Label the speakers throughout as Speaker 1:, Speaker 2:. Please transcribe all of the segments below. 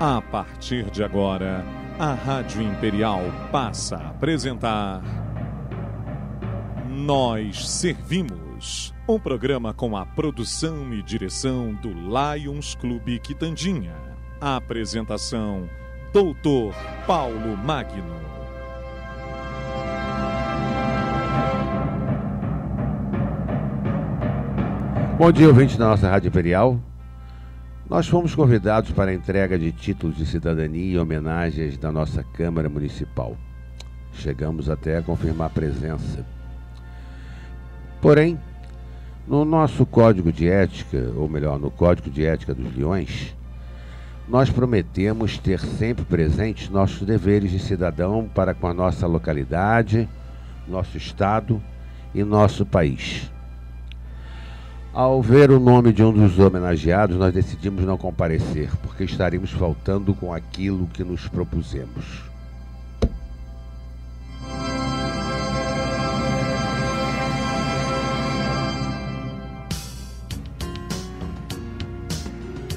Speaker 1: A partir de agora, a Rádio Imperial passa a apresentar Nós Servimos, um programa com a produção e direção do Lions Clube Quitandinha. A apresentação, Doutor Paulo Magno.
Speaker 2: Bom dia, ouvintes da nossa Rádio Imperial. Nós fomos convidados para a entrega de títulos de cidadania e homenagens da nossa Câmara Municipal. Chegamos até a confirmar a presença. Porém, no nosso Código de Ética, ou melhor, no Código de Ética dos Leões, nós prometemos ter sempre presentes nossos deveres de cidadão para com a nossa localidade, nosso estado e nosso país. Ao ver o nome de um dos homenageados, nós decidimos não comparecer, porque estaríamos faltando com aquilo que nos propusemos.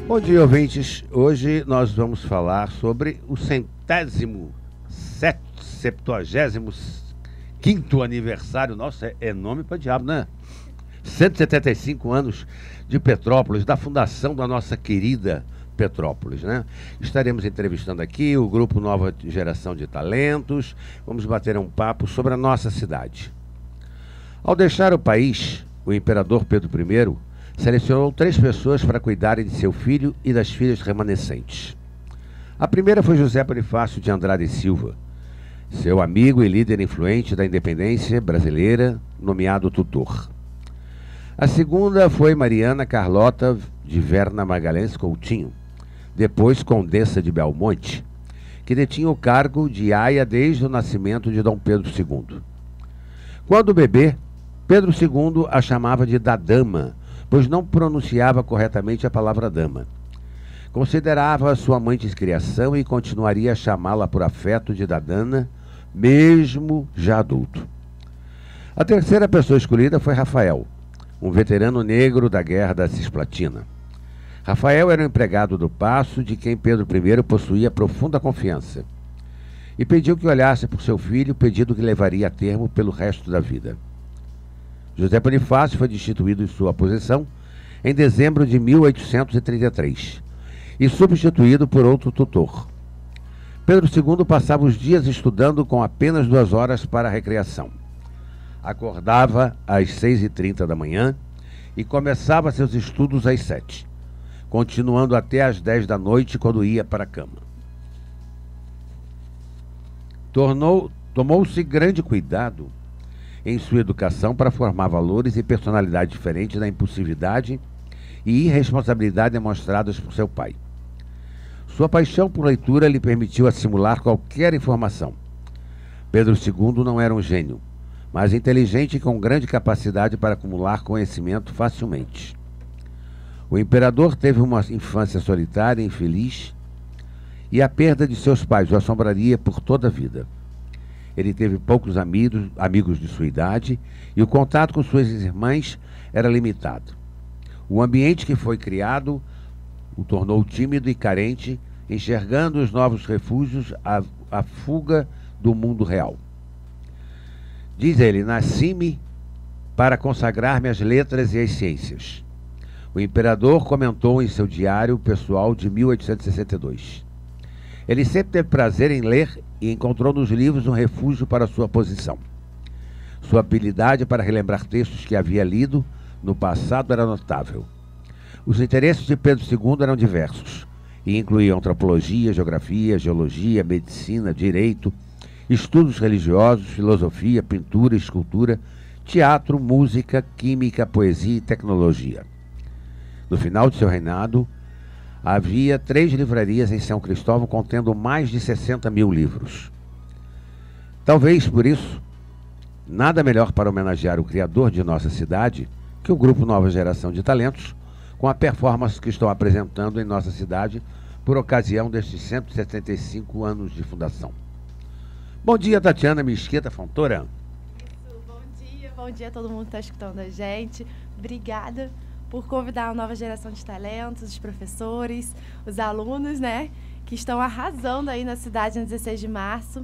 Speaker 2: Bom dia, ouvintes. Hoje nós vamos falar sobre o 75º aniversário. Nossa, é nome para diabo, né? 175 anos de Petrópolis, da fundação da nossa querida Petrópolis, né? Estaremos entrevistando aqui o grupo Nova Geração de Talentos. Vamos bater um papo sobre a nossa cidade. Ao deixar o país, o imperador Pedro I selecionou 3 pessoas para cuidarem de seu filho e das filhas remanescentes. A primeira foi José Bonifácio de Andrade e Silva, seu amigo e líder influente da independência brasileira, nomeado tutor. A segunda foi Mariana Carlota de Verna Magalhães Coutinho, depois Condessa de Belmonte, que detinha o cargo de aia desde o nascimento de Dom Pedro II. Quando bebê, Pedro II a chamava de da dama, pois não pronunciava corretamente a palavra dama. Considerava sua mãe de criação e continuaria a chamá-la por afeto de Dadana, mesmo já adulto. A terceira pessoa escolhida foi Rafael, um veterano negro da Guerra da Cisplatina. Rafael era um empregado do Paço, de quem Pedro I possuía profunda confiança, e pediu que olhasse por seu filho, pedido que levaria a termo pelo resto da vida. José Bonifácio foi destituído de sua posição em dezembro de 1833 e substituído por outro tutor. Pedro II passava os dias estudando com apenas 2 horas para a recreação. Acordava às 6h30 da manhã e começava seus estudos às 7, continuando até às 10 da noite, quando ia para a cama. Tomou-se grande cuidado em sua educação para formar valores e personalidade diferentes da impulsividade e irresponsabilidade demonstradas por seu pai. Sua paixão por leitura lhe permitiu assimilar qualquer informação. Pedro II não era um gênio, mas inteligente e com grande capacidade para acumular conhecimento facilmente. O imperador teve uma infância solitária e infeliz, e a perda de seus pais o assombraria por toda a vida. Ele teve poucos amigos de sua idade, e o contato com suas irmãs era limitado. O ambiente que foi criado o tornou tímido e carente, enxergando os novos refúgios à fuga do mundo real. Diz ele: nasci-me para consagrar-me às letras e às ciências. O imperador comentou em seu diário pessoal de 1862. Ele sempre teve prazer em ler e encontrou nos livros um refúgio para sua posição. Sua habilidade para relembrar textos que havia lido no passado era notável. Os interesses de Pedro II eram diversos e incluíam antropologia, geografia, geologia, medicina, direito, estudos religiosos, filosofia, pintura, escultura, teatro, música, química, poesia e tecnologia. No final de seu reinado, havia 3 livrarias em São Cristóvão contendo mais de 60 mil livros. Talvez por isso, nada melhor para homenagear o criador de nossa cidade que o grupo Nova Geração de Talentos, com a performance que estão apresentando em nossa cidade por ocasião destes 175 anos de fundação. Bom dia, Tatiana Mesquita Fontoura.
Speaker 3: Isso, bom dia a todo mundo que está escutando a gente. Obrigada por convidar a nova geração de talentos, os professores, os alunos, né? que estão arrasando aí na cidade no 16 de março.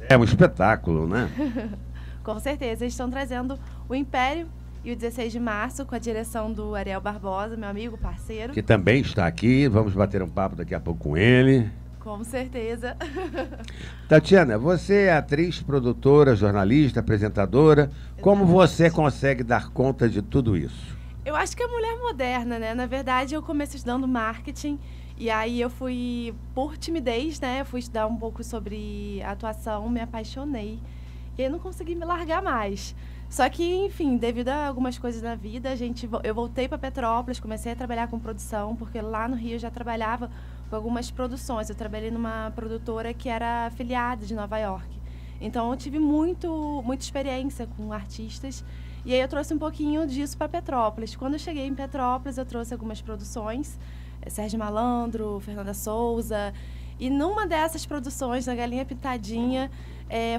Speaker 2: É um espetáculo, né?
Speaker 3: Com certeza, eles estão trazendo o Império e o 16 de março com a direção do Ariel Barbosa, meu amigo, parceiro.
Speaker 2: Que também está aqui, vamos bater um papo daqui a pouco com ele.
Speaker 3: Com certeza.
Speaker 2: Tatiana, você é atriz, produtora, jornalista, apresentadora. Como você consegue dar conta de tudo isso?
Speaker 3: Eu acho que é mulher moderna, né? Na verdade, eu comecei estudando marketing e aí eu fui, por timidez, né? Eu fui estudar um pouco sobre atuação, me apaixonei e eu não consegui me largar mais. Só que, enfim, devido a algumas coisas na vida, eu voltei para Petrópolis, comecei a trabalhar com produção, porque lá no Rio eu já trabalhava com algumas produções. Eu trabalhei numa produtora que era afiliada de Nova York. Então, eu tive muita experiência com artistas. E aí eu trouxe um pouquinho disso para Petrópolis. Quando eu cheguei em Petrópolis, eu trouxe algumas produções. Sérgio Malandro, Fernanda Souza. E numa dessas produções, na Galinha Pintadinha,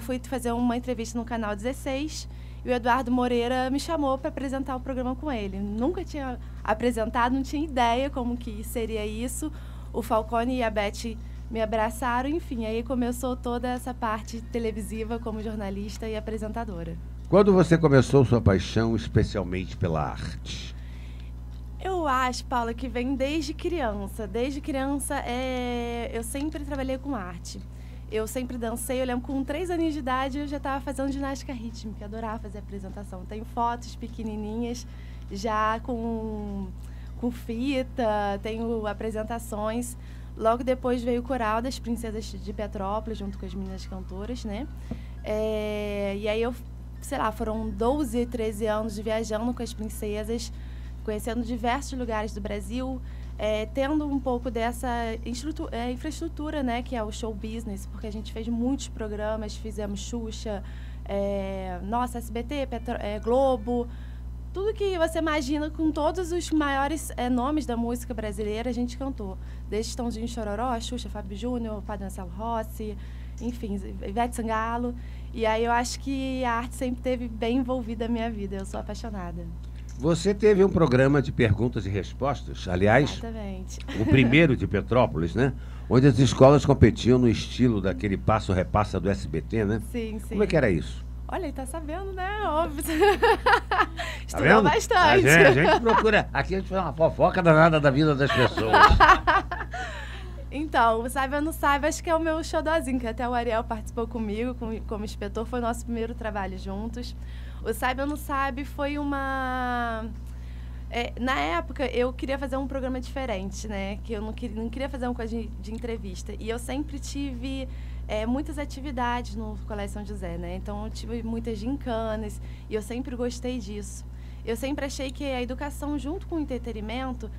Speaker 3: fui fazer uma entrevista no Canal 16. E o Eduardo Moreira me chamou para apresentar o programa com ele. Nunca tinha apresentado, não tinha ideia como que seria isso. O Falcone e a Beth me abraçaram, enfim. Aí começou toda essa parte televisiva como jornalista e apresentadora.
Speaker 2: Quando você começou sua paixão especialmente pela arte?
Speaker 3: Eu acho, Paula, que vem desde criança. Desde criança, eu sempre trabalhei com arte. Eu sempre dancei, eu lembro com 3 aninhos de idade eu já estava fazendo ginástica rítmica, adorava fazer apresentação. Tenho fotos pequenininhas, já com fita, tenho apresentações. Logo depois veio o Coral das Princesas de Petrópolis, junto com as meninas cantoras, né? E aí eu, sei lá, foram 12, 13 anos de viajando com as princesas, conhecendo diversos lugares do Brasil, tendo um pouco dessa infraestrutura, né, que é o show business, porque a gente fez muitos programas, fizemos Xuxa, SBT, Globo, tudo que você imagina, com todos os maiores nomes da música brasileira, a gente cantou. Desde Tãozinho Chororó, Xuxa, Fábio Júnior, Padre Marcelo Rossi, enfim, Ivete Sangalo. E aí eu acho que a arte sempre esteve bem envolvida na minha vida, eu sou apaixonada.
Speaker 2: Você teve um programa de perguntas e respostas, aliás,
Speaker 3: exatamente,
Speaker 2: o primeiro de Petrópolis, né? Onde as escolas competiam no estilo daquele passo-repassa do SBT, né?
Speaker 3: Sim, sim.
Speaker 2: Como é que era isso?
Speaker 3: Olha, ele tá sabendo, né? Óbvio.
Speaker 2: Tá
Speaker 3: Estudou bastante.
Speaker 2: A gente procura. Aqui a gente faz uma fofoca danada da vida das pessoas.
Speaker 3: Então, o Saiba ou Não Saiba, acho que é o meu xodózinho, que até o Ariel participou comigo, como inspetor, foi o nosso primeiro trabalho juntos. O Saiba ou Não Sabe foi uma... na época, eu queria fazer um programa diferente, né? Que eu não queria fazer uma coisa de entrevista. E eu sempre tive muitas atividades no Colégio São José, né? Então, eu tive muitas gincanas e eu sempre gostei disso. Eu sempre achei que a educação, junto com o entretenimento,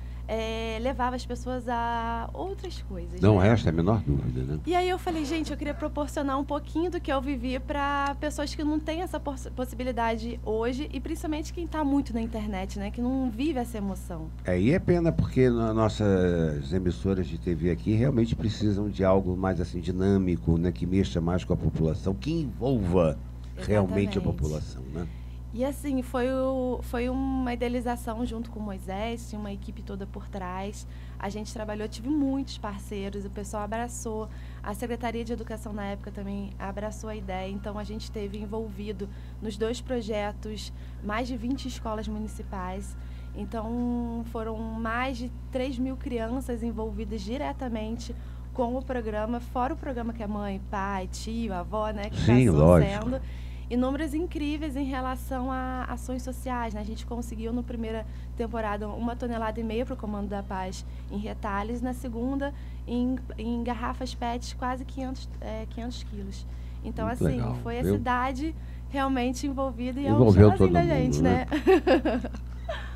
Speaker 3: levava as pessoas a outras coisas.
Speaker 2: Não
Speaker 3: né?
Speaker 2: resta a menor dúvida, né?
Speaker 3: E aí eu falei, gente, eu queria proporcionar um pouquinho do que eu vivi para pessoas que não têm essa possibilidade hoje, e principalmente quem está muito na internet, né? Que não vive essa emoção.
Speaker 2: E é pena, porque nossas emissoras de TV aqui realmente precisam de algo mais assim dinâmico, né? Que mexa mais com a população, que envolva realmente a população, né?
Speaker 3: E assim, foi uma idealização junto com o Moisés, tinha uma equipe toda por trás. A gente trabalhou, tive muitos parceiros, o pessoal abraçou. A Secretaria de Educação na época também abraçou a ideia. Então, a gente esteve envolvido nos 2 projetos, mais de 20 escolas municipais. Então, foram mais de 3.000 crianças envolvidas diretamente com o programa, fora o programa que a mãe, pai, tio, avó, né, que
Speaker 2: sim,
Speaker 3: está
Speaker 2: lógico.
Speaker 3: sendo. E números incríveis em relação a ações sociais, né? A gente conseguiu, na primeira temporada, 1,5 toneladas para o Comando da Paz em retalhos, na segunda, em garrafas PET, quase 500 quilos. Então,
Speaker 2: muito
Speaker 3: assim,
Speaker 2: legal,
Speaker 3: foi a
Speaker 2: viu?
Speaker 3: cidade realmente envolvida e
Speaker 2: Envolveu
Speaker 3: é um
Speaker 2: todo
Speaker 3: da
Speaker 2: mundo,
Speaker 3: gente, né?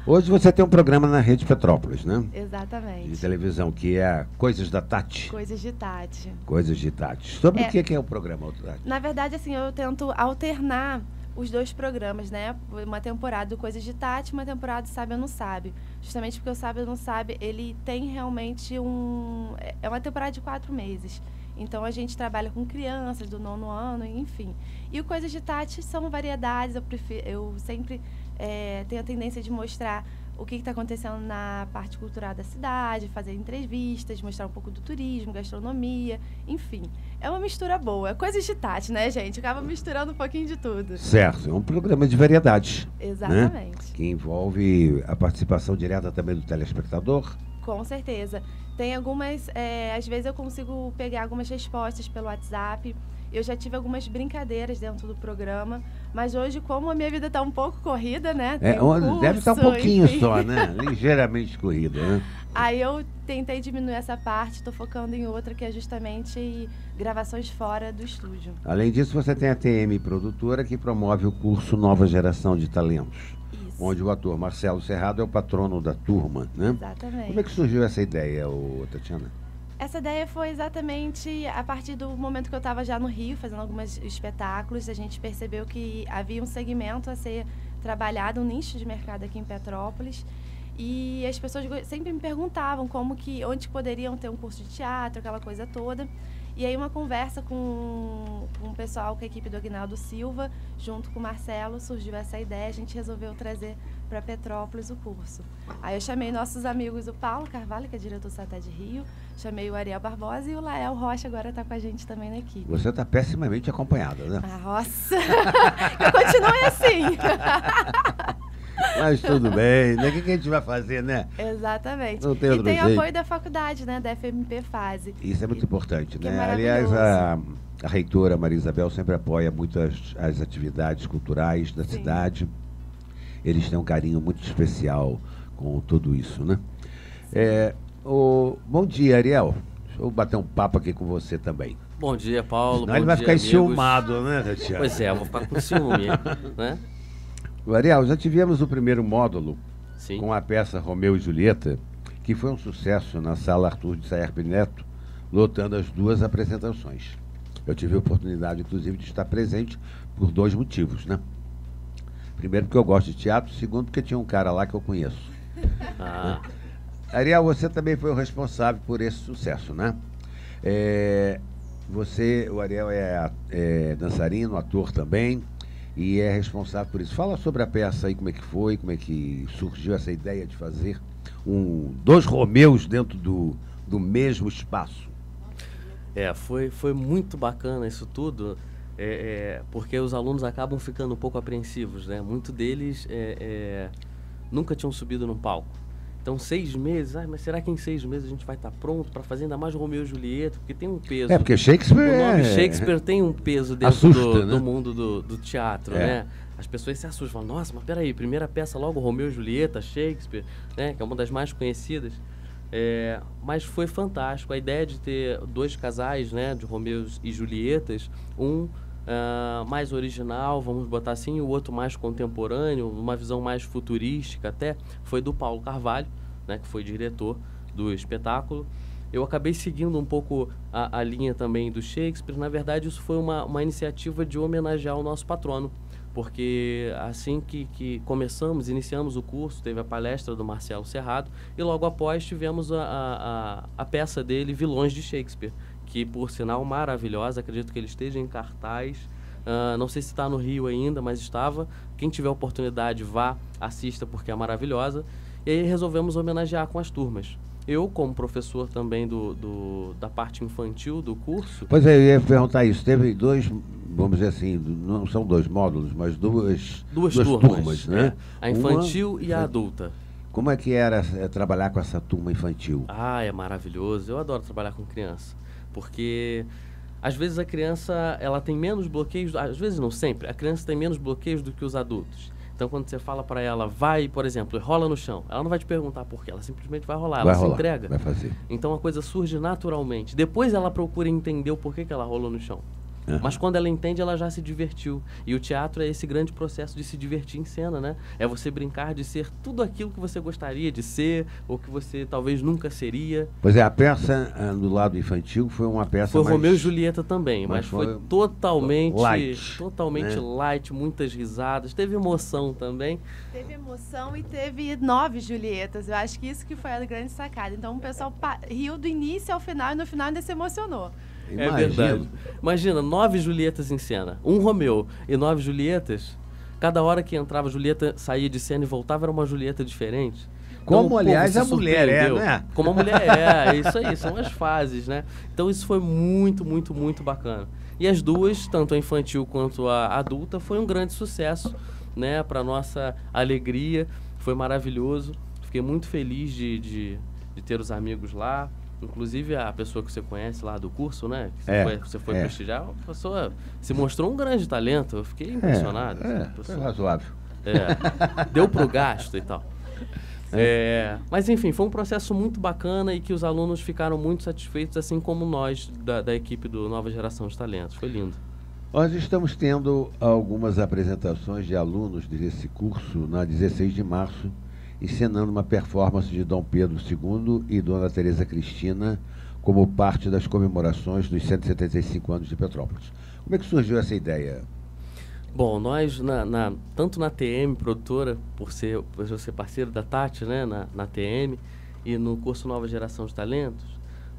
Speaker 2: Hoje você tem um programa na Rede Petrópolis, né?
Speaker 3: Exatamente.
Speaker 2: De televisão, que é Coisas da Tati.
Speaker 3: Coisas de Tati.
Speaker 2: Coisas de Tati. Sobre o que é o programa, Tati?
Speaker 3: Na verdade, assim, eu tento alternar os 2 programas, né? Uma temporada do Coisas de Tati, uma temporada do Sabe ou Não Sabe. Justamente porque o Sabe ou Não Sabe, ele tem realmente é uma temporada de 4 meses. Então, a gente trabalha com crianças do 9º ano, enfim. E o Coisas de Tati são variedades, eu sempre tenho a tendência de mostrar o que está acontecendo na parte cultural da cidade, fazer entrevistas, mostrar um pouco do turismo, gastronomia, enfim. É uma mistura boa. Coisas de Tati, né, gente? Acaba misturando um pouquinho de tudo.
Speaker 2: Certo, é um programa de variedades.
Speaker 3: Exatamente.
Speaker 2: Né? Que envolve a participação direta também do telespectador.
Speaker 3: Com certeza. Tem algumas, às vezes eu consigo pegar algumas respostas pelo WhatsApp. Eu já tive algumas brincadeiras dentro do programa, mas hoje, como a minha vida está um pouco corrida, né?
Speaker 2: Deve estar um pouquinho só, né? Ligeiramente corrida, né?
Speaker 3: Aí eu tentei diminuir essa parte, estou focando em outra, que é justamente gravações fora do estúdio.
Speaker 2: Além disso, você tem a TM Produtora, que promove o curso Nova Geração de Talentos. Isso. Onde o ator Marcelo Serrado é o patrono da turma, né?
Speaker 3: Exatamente.
Speaker 2: Como é que surgiu essa ideia, Tatiana?
Speaker 3: Essa ideia foi exatamente a partir do momento que eu estava já no Rio, fazendo alguns espetáculos. A gente percebeu que havia um segmento a ser trabalhado, um nicho de mercado aqui em Petrópolis. E as pessoas sempre me perguntavam onde poderiam ter um curso de teatro, aquela coisa toda. E aí uma conversa com o pessoal, com a equipe do Aguinaldo Silva, junto com o Marcelo, surgiu essa ideia, a gente resolveu trazer para Petrópolis o curso. Aí eu chamei nossos amigos, o Paulo Carvalho, que é diretor do Satélite Rio, chamei o Ariel Barbosa e o Lael Rocha agora está com a gente também na equipe.
Speaker 2: Você está pessimamente acompanhada, né?
Speaker 3: Nossa! Eu continuo assim!
Speaker 2: Mas tudo bem, né? O que a gente vai fazer, né?
Speaker 3: Exatamente.
Speaker 2: Não tem outro
Speaker 3: jeito. Apoio da faculdade, né? Da FMP Fase.
Speaker 2: Isso é muito importante, né?
Speaker 3: É
Speaker 2: aliás, a reitora Maria Isabel sempre apoia muito as atividades culturais da cidade. Eles têm um carinho muito especial com tudo isso, né? Bom dia, Ariel. Deixa eu bater um papo aqui com você também.
Speaker 4: Bom dia, Paulo.
Speaker 2: Senão ele vai ficar enciumado, né, Tatiana?
Speaker 4: Pois é, eu vou ficar com ciúme, né?
Speaker 2: Ariel, já tivemos o primeiro módulo.
Speaker 4: Sim.
Speaker 2: Com a peça Romeu e Julieta, que foi um sucesso na Sala Arthur de Saerpe Neto, lotando as 2 apresentações. Eu tive a oportunidade, inclusive, de estar presente por 2 motivos, né? Primeiro, porque eu gosto de teatro. Segundo, porque tinha um cara lá que eu conheço.
Speaker 4: Ah.
Speaker 2: Ariel, você também foi o responsável por esse sucesso, né? O Ariel é dançarino, ator também, e é responsável por isso. Fala sobre a peça aí, como é que foi, como é que surgiu essa ideia de fazer 2 Romeus dentro do mesmo espaço.
Speaker 4: Foi muito bacana isso tudo, porque os alunos acabam ficando um pouco apreensivos, né? Muitos deles nunca tinham subido num palco. Então, 6 meses, mas será que em 6 meses a gente vai estar pronto para fazer ainda mais Romeu e Julieta? Porque tem um peso.
Speaker 2: Porque Shakespeare
Speaker 4: o nome Shakespeare tem um peso dentro
Speaker 2: assusta,
Speaker 4: do mundo do teatro, né? As pessoas se assustam, falam, nossa, mas peraí, primeira peça logo Romeu e Julieta, Shakespeare, né? Que é uma das mais conhecidas. Mas foi fantástico a ideia de ter 2 casais, né, de Romeus e Julietas, mais original, vamos botar assim, o outro mais contemporâneo, uma visão mais futurística até, foi do Paulo Carvalho, né, que foi diretor do espetáculo. Eu acabei seguindo um pouco a linha também do Shakespeare. Na verdade, isso foi uma iniciativa de homenagear o nosso patrono, porque assim que iniciamos o curso, teve a palestra do Marcelo Serrado e logo após tivemos a peça dele, Vilões de Shakespeare, que por sinal maravilhosa, acredito que ele esteja em cartaz, não sei se está no Rio ainda, mas estava. Quem tiver oportunidade, vá, assista, porque é maravilhosa. E aí resolvemos homenagear com as turmas. Eu, como professor também da parte infantil do curso...
Speaker 2: Pois é, eu ia perguntar isso. Teve 2, vamos dizer assim, não são 2 módulos, mas duas turmas, né?
Speaker 4: A infantil e a adulta.
Speaker 2: Como é que era trabalhar com essa turma infantil?
Speaker 4: É maravilhoso. Eu adoro trabalhar com criança. Porque às vezes a criança ela tem menos bloqueios, às vezes não sempre, a criança tem menos bloqueios do que os adultos. Então quando você fala para ela, vai, por exemplo, rola no chão, ela não vai te perguntar por quê, ela simplesmente vai rolar, se entrega.
Speaker 2: Vai fazer.
Speaker 4: Então a coisa surge naturalmente. Depois ela procura entender o porquê que ela rolou no chão. Mas quando ela entende, ela já se divertiu. E o teatro é esse grande processo de se divertir em cena, né? É você brincar de ser tudo aquilo que você gostaria de ser, ou que você talvez nunca seria.
Speaker 2: Pois é, a peça do lado infantil foi uma peça
Speaker 4: Foi Romeu e Julieta também, mas foi totalmente light, muitas risadas, teve emoção também.
Speaker 3: Teve emoção e teve 9 Julietas, eu acho que isso que foi a grande sacada. Então o pessoal riu do início ao final e no final ainda se emocionou.
Speaker 4: É verdade. Imagina, 9 Julietas em cena, um Romeu e 9 Julietas. Cada hora que entrava, Julieta saía de cena e voltava, era uma Julieta diferente.
Speaker 2: Como,
Speaker 4: então,
Speaker 2: aliás, a mulher né?
Speaker 4: Como a mulher é isso aí, são as fases, né? Então isso foi muito, muito, muito bacana. E as duas, tanto a infantil quanto a adulta, foi um grande sucesso, né? Para nossa alegria, foi maravilhoso. Fiquei muito feliz de ter os amigos lá. Inclusive a pessoa que você conhece lá do curso, né? Que você foi prestigiar, a pessoa se mostrou um grande talento. Eu fiquei impressionado.
Speaker 2: Foi razoável.
Speaker 4: Deu pro gasto e tal. Mas enfim, foi um processo muito bacana e que os alunos ficaram muito satisfeitos, assim como nós da equipe do Nova Geração de Talentos. Foi lindo.
Speaker 2: Nós estamos tendo algumas apresentações de alunos desse curso na 16 de março, encenando uma performance de Dom Pedro II e Dona Teresa Cristina como parte das comemorações dos 175 anos de Petrópolis. Como é que surgiu essa ideia?
Speaker 4: Bom, nós, tanto na TM Produtora, por eu ser parceiro da Tati, né, na TM, e no curso Nova Geração de Talentos,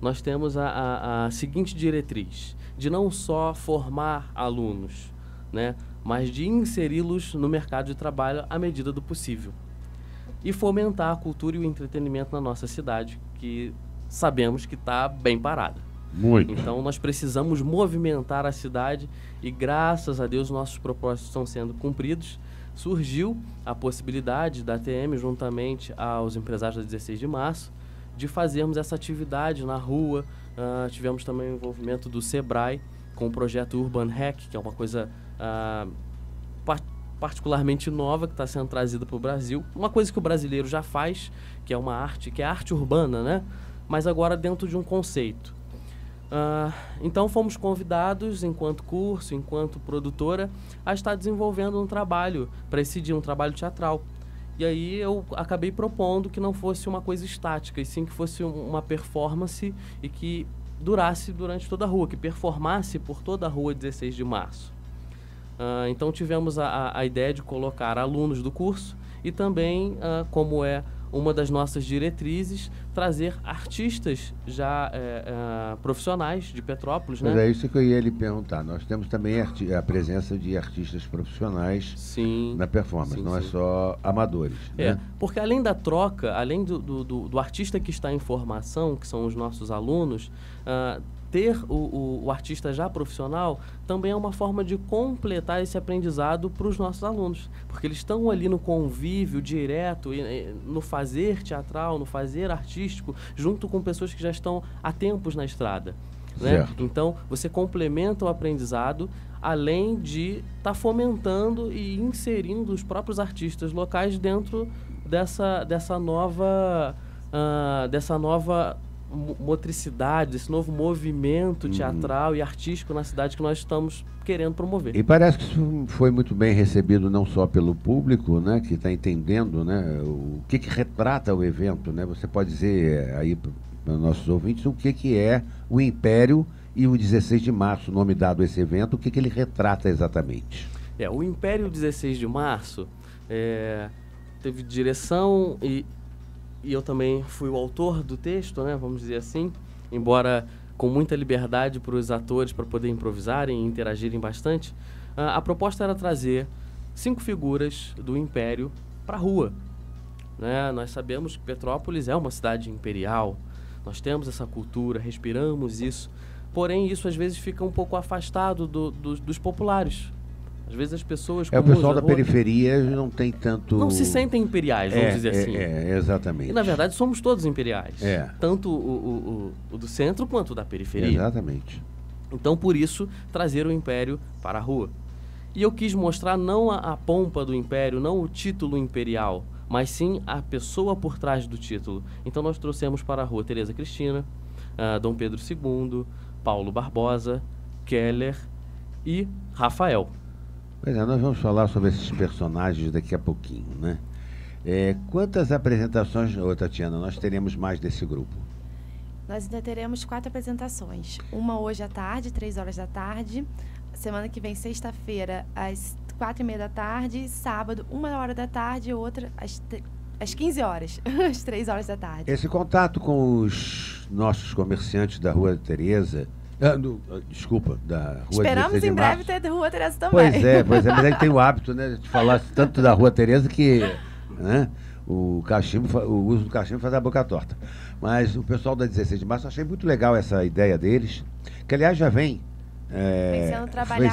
Speaker 4: nós temos a seguinte diretriz, de não só formar alunos, né, mas de inseri-los no mercado de trabalho à medida do possível. E fomentar a cultura e o entretenimento na nossa cidade, que sabemos que está bem parada.
Speaker 2: Muito.
Speaker 4: Então nós precisamos movimentar a cidade e graças a Deus nossos propósitos estão sendo cumpridos. Surgiu a possibilidade da TM, juntamente aos empresários da 16 de março, de fazermos essa atividade na rua. Tivemos também o envolvimento do Sebrae com o projeto Urban Hack, que é uma coisa particularmente nova que está sendo trazida para o Brasil. Uma coisa que o brasileiro já faz, que é uma arte, que é arte urbana, né? Mas agora dentro de um conceito. Então fomos convidados, enquanto curso, enquanto produtora, a estar desenvolvendo um trabalho para esse dia, um trabalho teatral. E aí eu acabei propondo que não fosse uma coisa estática, e sim que fosse uma performance e que durasse durante toda a rua, que performasse por toda a rua 16 de março. Então tivemos a ideia de colocar alunos do curso e também, como é uma das nossas diretrizes, trazer artistas já profissionais de Petrópolis.
Speaker 2: Mas
Speaker 4: né?
Speaker 2: É isso que eu ia lhe perguntar. Nós temos também a presença de artistas profissionais na performance, não é só amadores. Né?
Speaker 4: Porque além da troca, além do artista que está em formação, que são os nossos alunos, ter o artista já profissional também é uma forma de completar esse aprendizado para os nossos alunos, porque eles estão ali no convívio direto, no fazer teatral, no fazer artístico, junto com pessoas que já estão há tempos na estrada. Né? Então, você complementa o aprendizado, além de estar fomentando e inserindo os próprios artistas locais dentro dessa nova motricidade, desse novo movimento teatral e artístico na cidade que nós estamos querendo promover.
Speaker 2: E parece que isso foi muito bem recebido não só pelo público, né, que está entendendo, né, o que retrata o evento, né? Você pode dizer aí para os nossos ouvintes o que é o Império e o 16 de março, o nome dado a esse evento, o que ele retrata exatamente?
Speaker 4: O Império 16 de março teve direção e eu também fui o autor do texto, né, vamos dizer assim, embora com muita liberdade para os atores para poder improvisarem e interagirem bastante. A proposta era trazer 5 figuras do Império para a rua. Né? Nós sabemos que Petrópolis é uma cidade imperial, nós temos essa cultura, respiramos isso, porém isso às vezes fica um pouco afastado dos populares. Às vezes as pessoas...
Speaker 2: O pessoal da periferia não tem tanto...
Speaker 4: Não se sentem imperiais, vamos dizer assim.
Speaker 2: Exatamente.
Speaker 4: E na verdade somos todos imperiais. Tanto o do centro quanto o da periferia.
Speaker 2: Exatamente.
Speaker 4: Então por isso trazer o Império para a rua. E eu quis mostrar não a pompa do Império, não o título imperial, mas sim a pessoa por trás do título. Então nós trouxemos para a rua Teresa Cristina, Dom Pedro II, Paulo Barbosa, Keller e Rafael.
Speaker 2: Pois nós vamos falar sobre esses personagens daqui a pouquinho, né? Quantas apresentações, Tatiana, nós teremos mais desse grupo?
Speaker 3: Nós ainda teremos 4 apresentações. Uma hoje à tarde, 3 horas da tarde. Semana que vem, sexta-feira, às 4h30 da tarde. Sábado, 1h da tarde e outra às 15 horas, às 3 horas da tarde.
Speaker 2: Esse contato com os nossos comerciantes da Rua Teresa Desculpa, da Rua
Speaker 3: Esperamos
Speaker 2: 16 de
Speaker 3: em breve
Speaker 2: Março.
Speaker 3: ter Rua Teresa também.
Speaker 2: Pois é, mas a gente tem o hábito, né, de falar tanto da Rua Teresa que, né, o uso do cachimbo faz a boca torta. Mas o pessoal da 16 de Março, eu achei muito legal essa ideia deles, que aliás já vem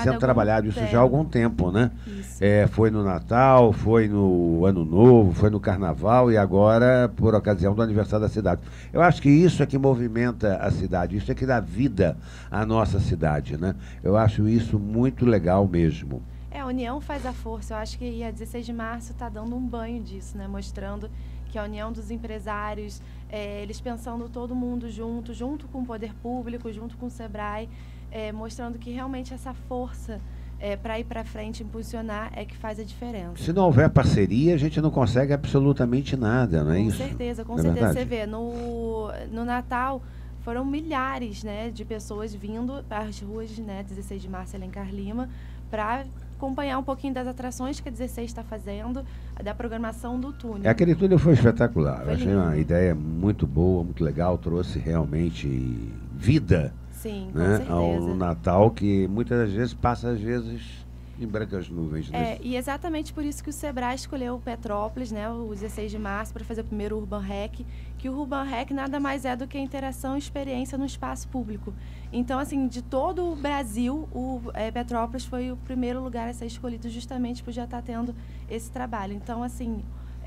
Speaker 2: sendo trabalhado isso já há algum tempo, né? Foi no Natal, foi no Ano Novo, foi no Carnaval e agora por ocasião do aniversário da cidade. Eu acho que isso é que movimenta a cidade, isso é que dá vida à nossa cidade, né? Eu acho isso muito legal mesmo.
Speaker 3: A união faz a força. Eu acho que a 16 de março está dando um banho disso, né? Mostrando que a união dos empresários, eles pensando todo mundo junto com o poder público, junto com o Sebrae, mostrando que realmente essa força para ir para frente, impulsionar, é que faz a diferença.
Speaker 2: Se não houver parceria, a gente não consegue absolutamente nada, não é isso?
Speaker 3: Com certeza. Você vê, no Natal foram milhares, né, de pessoas vindo às ruas, né, 16 de março, Alencar Lima, para acompanhar um pouquinho das atrações que a 16 está fazendo, da programação do túnel.
Speaker 2: Aquele túnel foi espetacular.
Speaker 3: Foi
Speaker 2: Eu achei
Speaker 3: lindo.
Speaker 2: uma ideia muito boa, muito legal, trouxe realmente vida.
Speaker 3: Sim, com
Speaker 2: Né,
Speaker 3: certeza.
Speaker 2: ao Natal, que muitas das vezes passa em brancas nuvens. Né?
Speaker 3: E exatamente por isso que o Sebrae escolheu o Petrópolis, né, o 16 de março, para fazer o primeiro Urban Hack, que o Urban Hack nada mais é do que a interação e experiência no espaço público. Então, assim, de todo o Brasil, o Petrópolis foi o primeiro lugar a ser escolhido justamente por já estar tendo esse trabalho. Então, assim,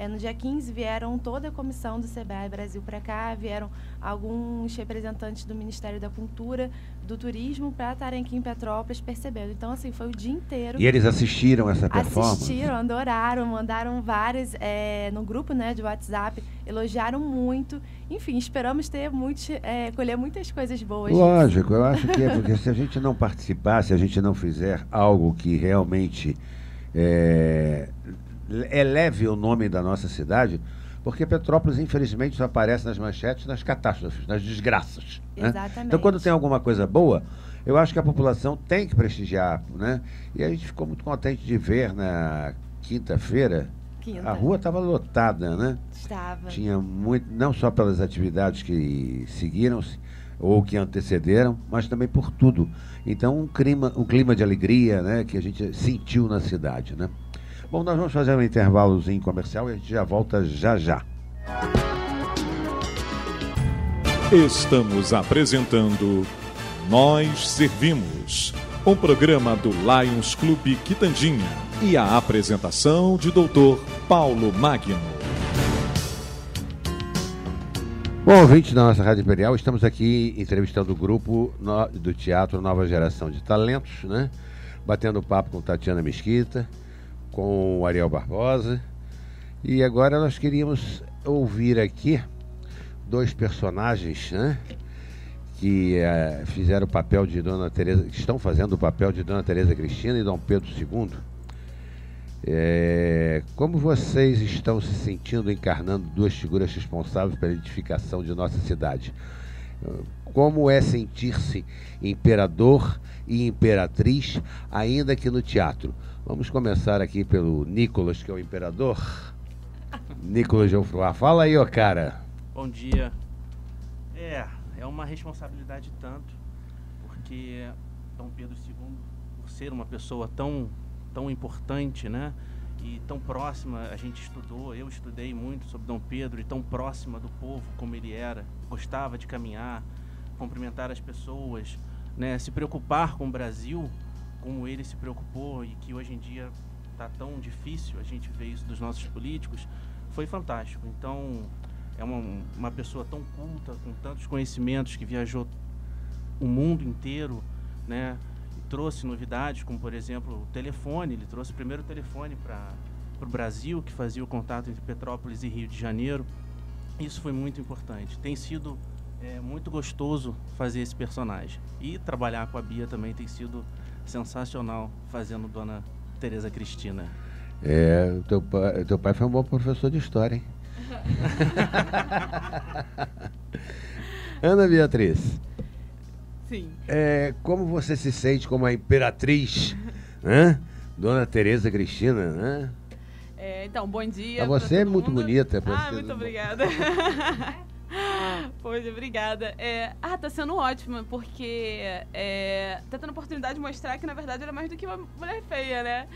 Speaker 3: no dia 15 vieram toda a comissão do Sebrae Brasil para cá, vieram alguns representantes do Ministério da Cultura, do Turismo, para estarem aqui em Petrópolis percebendo. Então, assim, foi o dia inteiro.
Speaker 2: E eles assistiram essa performance?
Speaker 3: Assistiram, adoraram, mandaram várias no grupo, né, de WhatsApp, elogiaram muito. Enfim, esperamos ter colher muitas coisas boas.
Speaker 2: Lógico, eu acho que porque se a gente não participar, se a gente não fizer algo que realmente eleve o nome da nossa cidade, porque Petrópolis, infelizmente, só aparece nas manchetes, nas catástrofes, nas desgraças. Né?
Speaker 3: Exatamente.
Speaker 2: Então, quando tem alguma coisa boa, eu acho que a população tem que prestigiar, né? E a gente ficou muito contente de ver na quinta-feira, a rua estava lotada, né?
Speaker 3: Estava.
Speaker 2: Tinha muito, não só pelas atividades que seguiram-se, ou que antecederam, mas também por tudo. Então, um clima de alegria, né, que a gente sentiu na cidade, né? Bom, nós vamos fazer um intervalozinho comercial e a gente já volta já já.
Speaker 1: Estamos apresentando Nós Servimos, um programa do Lions Clube Quitandinha e a apresentação de Dr. Paulo Magno.
Speaker 2: Bom, ouvintes da nossa Rádio Imperial, estamos aqui entrevistando o grupo do Teatro Nova Geração de Talentos, né? Batendo papo com Tatiana Mesquita, com o Ariel Barbosa. E agora nós queríamos ouvir aqui dois personagens, né, que fizeram o papel de Dona Teresa, que estão fazendo o papel de Dona Teresa Cristina e Dom Pedro II. Como vocês estão se sentindo encarnando duas figuras responsáveis pela edificação de nossa cidade? Como é sentir-se imperador e imperatriz, ainda que no teatro? Vamos começar aqui pelo Nicolas, que é o imperador. Nicolas Geoffroy. Fala aí, ó, cara.
Speaker 5: Bom dia. É uma responsabilidade tanto, porque Dom Pedro II, por ser uma pessoa tão importante, né? E tão próxima, eu estudei muito sobre Dom Pedro, e tão próxima do povo como ele era, gostava de caminhar, cumprimentar as pessoas, né? Se preocupar com o Brasil, como ele se preocupou, e que hoje em dia está tão difícil a gente ver isso dos nossos políticos, foi fantástico. Então, é uma pessoa tão culta, com tantos conhecimentos, que viajou o mundo inteiro, né? Trouxe novidades, como por exemplo o telefone. Ele trouxe o primeiro telefone para o Brasil, que fazia o contato entre Petrópolis e Rio de Janeiro. Isso foi muito importante. Tem sido muito gostoso fazer esse personagem, e trabalhar com a Bia também tem sido sensacional, fazendo Dona Teresa Cristina.
Speaker 2: Teu pai foi um bom professor de história, hein? Ana Beatriz.
Speaker 6: Sim.
Speaker 2: Como você se sente como a imperatriz, né? Dona Teresa Cristina, né?
Speaker 6: Então, bom dia.
Speaker 2: Você é muito bonita.
Speaker 6: Muito obrigada. Poxa, obrigada. Tá sendo ótimo, porque tá tendo a oportunidade de mostrar que, na verdade, ela é mais do que uma mulher feia, né?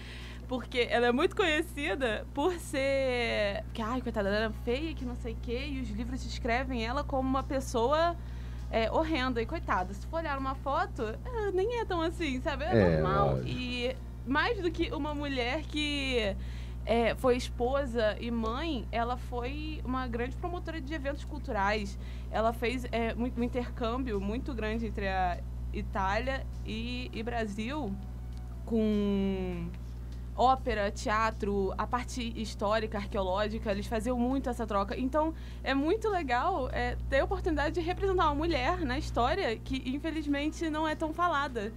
Speaker 6: Porque ela é muito conhecida por ser... coitada, ela era feia, que não sei o quê, e os livros descrevem ela como uma pessoa horrenda. E, coitada, se for olhar uma foto, ela nem é tão assim, sabe? É normal.
Speaker 2: Lógico.
Speaker 6: E mais do que uma mulher que... foi esposa e mãe, ela foi uma grande promotora de eventos culturais. Ela fez um intercâmbio muito grande entre a Itália e Brasil, com ópera, teatro, a parte histórica, arqueológica. Eles faziam muito essa troca. Então, é muito legal ter a oportunidade de representar uma mulher na história que, infelizmente, não é tão falada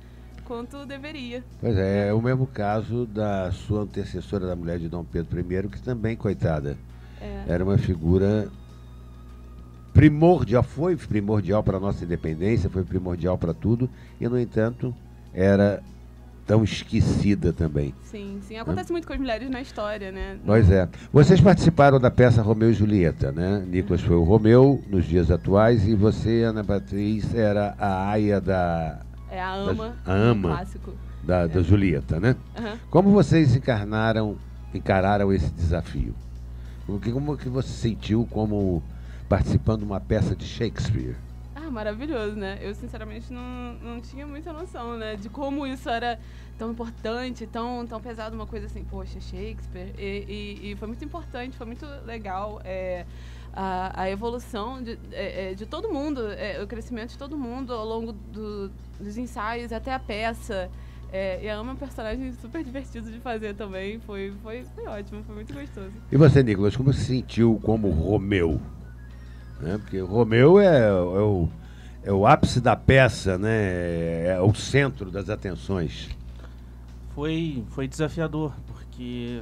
Speaker 6: quanto deveria.
Speaker 2: Pois é o mesmo caso da sua antecessora, da mulher de Dom Pedro I, que também, coitada, era uma figura primordial, foi primordial para a nossa independência, foi primordial para tudo, e, no entanto, era tão esquecida também.
Speaker 6: Sim, sim. Acontece muito com as mulheres na história, né?
Speaker 2: Pois é. Vocês participaram da peça Romeu e Julieta, né? Nicolas foi o Romeu, nos dias atuais, e você, Ana Beatriz, era a aia da...
Speaker 6: a ama,
Speaker 2: a ama
Speaker 6: clássico.
Speaker 2: Da Julieta, né?
Speaker 6: Uhum.
Speaker 2: Como vocês encararam esse desafio? Como que você sentiu como participando de uma peça de Shakespeare?
Speaker 6: Maravilhoso, né? Eu, sinceramente, não tinha muita noção, né? De como isso era tão importante, tão pesado, uma coisa assim, poxa, Shakespeare. E foi muito importante, foi muito legal. A evolução de todo mundo, o crescimento de todo mundo ao longo dos ensaios até a peça. E a Ama é um personagem super divertido de fazer também. Foi ótimo, foi muito gostoso.
Speaker 2: E você, Nicolas, como se sentiu como Romeu? Porque o Romeu é o ápice da peça, né? É o centro das atenções.
Speaker 5: Foi desafiador, porque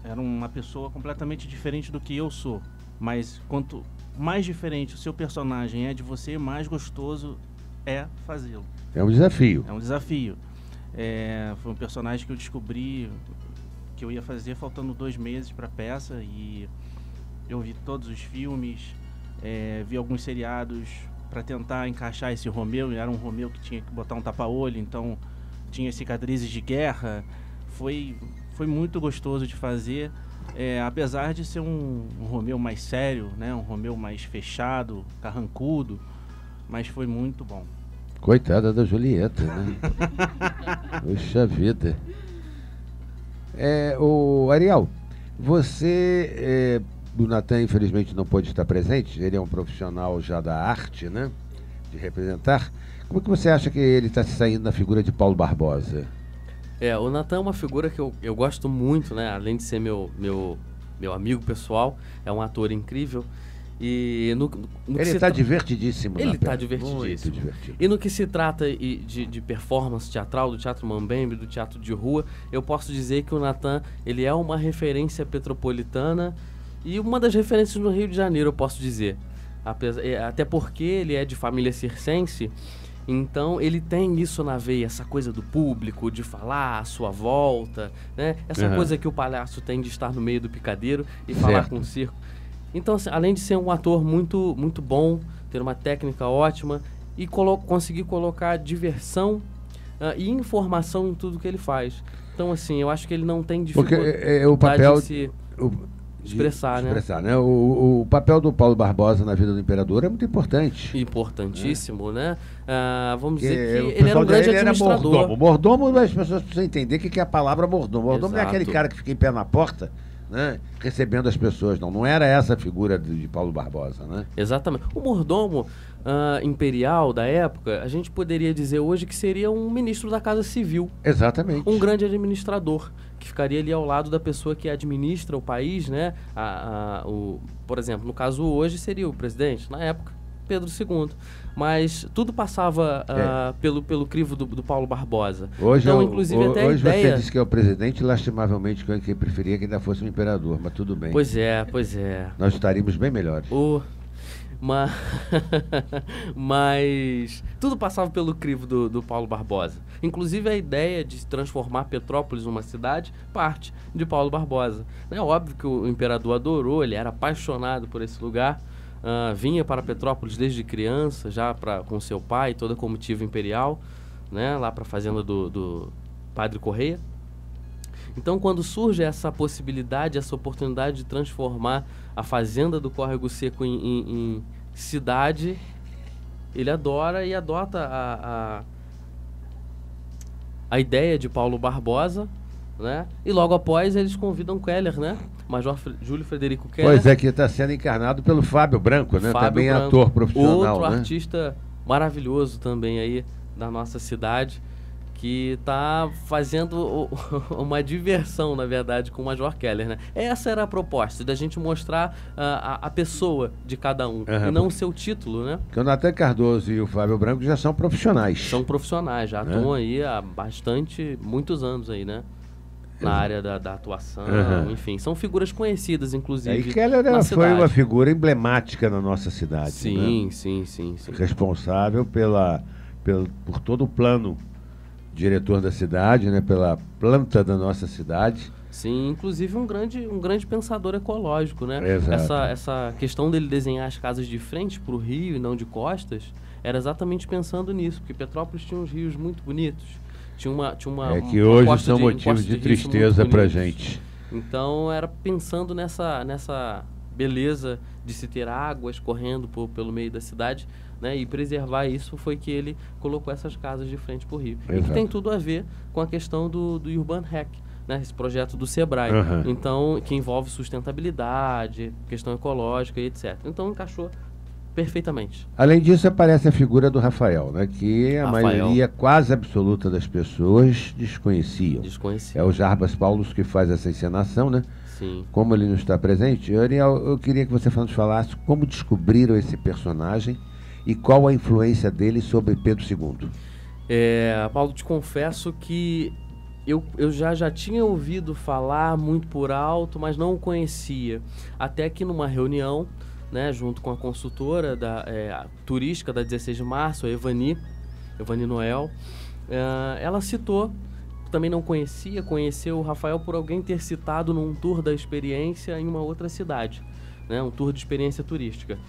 Speaker 5: era uma pessoa completamente diferente do que eu sou. Mas quanto mais diferente o seu personagem é de você, mais gostoso é fazê-lo.
Speaker 2: É um desafio.
Speaker 5: É um desafio. Foi um personagem que eu descobri que eu ia fazer faltando 2 meses para a peça, e eu vi todos os filmes, vi alguns seriados para tentar encaixar esse Romeu. Era um Romeu que tinha que botar um tapa-olho, então tinha cicatrizes de guerra. Foi muito gostoso de fazer. Apesar de ser um Romeu mais sério, né? Um Romeu mais fechado, carrancudo, mas foi muito bom.
Speaker 2: Coitada da Julieta, né? Puxa vida. O Ariel, você, o Natan infelizmente não pôde estar presente, ele é um profissional já da arte, né? De representar. Como que você acha que ele está se saindo na figura de Paulo Barbosa?
Speaker 4: O Natan é uma figura que eu gosto muito, né? Além de ser meu amigo pessoal, é um ator incrível. E
Speaker 2: ele está divertidíssimo.
Speaker 4: Ele está divertidíssimo.
Speaker 2: Muito divertido.
Speaker 4: E no que se trata de performance teatral, do Teatro Mambembe, do teatro de rua, eu posso dizer que o Natan, ele é uma referência petropolitana e uma das referências no Rio de Janeiro, eu posso dizer. Até porque ele é de família circense. Então, ele tem isso na veia, essa coisa do público, de falar à sua volta, né? Essa coisa que o palhaço tem de estar no meio do picadeiro e falar com o circo. Então, assim, além de ser um ator muito, muito bom, ter uma técnica ótima e conseguir colocar diversão e informação em tudo que ele faz. Então, assim, eu acho que ele não tem dificuldade
Speaker 2: o papel
Speaker 4: de se expressar,
Speaker 2: né? O papel do Paulo Barbosa na vida do imperador é muito importante.
Speaker 4: Importantíssimo, né? Vamos dizer que ele era um grande administrador.
Speaker 2: Mordomo, as pessoas precisam entender o que é a palavra mordomo. Mordomo não é aquele cara que fica em pé na porta, né, recebendo as pessoas, não era essa a figura de Paulo Barbosa, né?
Speaker 4: Exatamente. O mordomo imperial da época, a gente poderia dizer hoje que seria um ministro da Casa Civil.
Speaker 2: Exatamente.
Speaker 4: Um grande administrador, que ficaria ali ao lado da pessoa que administra o país, né? Por exemplo, no caso hoje seria o presidente, na época, Pedro II. Mas tudo passava pelo crivo do Paulo Barbosa.
Speaker 2: Hoje,
Speaker 4: então, inclusive, até
Speaker 2: hoje
Speaker 4: a ideia...
Speaker 2: você disse que é o presidente, lastimavelmente que preferia que ainda fosse um imperador, mas tudo bem.
Speaker 4: Pois é.
Speaker 2: Nós estaríamos bem melhores.
Speaker 4: Mas tudo passava pelo crivo do Paulo Barbosa. Inclusive a ideia de transformar Petrópolis numa cidade parte de Paulo Barbosa. É óbvio que o imperador adorou, ele era apaixonado por esse lugar, vinha para Petrópolis desde criança, já com seu pai, toda a comitiva imperial, né, lá para a fazenda do Padre Correia. Então, quando surge essa possibilidade, essa oportunidade de transformar a fazenda do Córrego Seco em cidade, ele adora e adota a ideia de Paulo Barbosa, né? E logo após eles convidam Keller, né? Major Júlio Frederico Keller.
Speaker 2: Pois é, que está sendo encarnado pelo Fábio Branco, né?
Speaker 4: Fábio
Speaker 2: também
Speaker 4: Branco,
Speaker 2: ator profissional,
Speaker 4: outro
Speaker 2: né?
Speaker 4: artista maravilhoso também aí da nossa cidade, que está fazendo uma diversão, na verdade, com o Major Keller, né? Essa era a proposta, da gente mostrar a pessoa de cada um, e não o seu título, né?
Speaker 2: Porque o Natan Cardoso e o Fábio Branco já são profissionais.
Speaker 4: São profissionais, já atuam aí há muitos anos aí, né? Na área da atuação, enfim, são figuras conhecidas, inclusive.
Speaker 2: E Keller foi uma figura emblemática na nossa cidade.
Speaker 4: Sim,
Speaker 2: né?
Speaker 4: sim.
Speaker 2: Responsável por todo o plano diretor da cidade, né? Pela planta da nossa cidade.
Speaker 4: Sim, inclusive um grande pensador ecológico, né?
Speaker 2: Exato.
Speaker 4: Essa questão dele desenhar as casas de frente para o rio e não de costas, era exatamente pensando nisso, porque Petrópolis tinha uns rios muito bonitos. Tinha uma
Speaker 2: que hoje são motivos de tristeza pra gente.
Speaker 4: Então era pensando nessa beleza de se ter água escorrendo pelo meio da cidade, né? E preservar isso foi que ele colocou essas casas de frente para o rio.
Speaker 2: Exato.
Speaker 4: E que tem tudo a ver com a questão do Urban Hack, né? Esse projeto do Sebrae. Então, que envolve sustentabilidade, questão ecológica e etc. Então encaixou perfeitamente.
Speaker 2: Além disso, aparece a figura do Rafael, né? Que a maioria quase absoluta das pessoas desconheciam. É o Jarbas Paulus que faz essa encenação, né?
Speaker 4: Sim.
Speaker 2: Como ele não está presente, Ariel, eu queria que você nos falasse como descobriram esse personagem e qual a influência dele sobre Pedro II.
Speaker 4: Paulo, te confesso que eu já tinha ouvido falar muito por alto, mas não o conhecia. Até que numa reunião, né, junto com a consultora turística da 16 de março, a Evani Noel, ela citou, também não conheceu o Rafael por alguém ter citado num tour da experiência em uma outra cidade, né, um tour de experiência turística.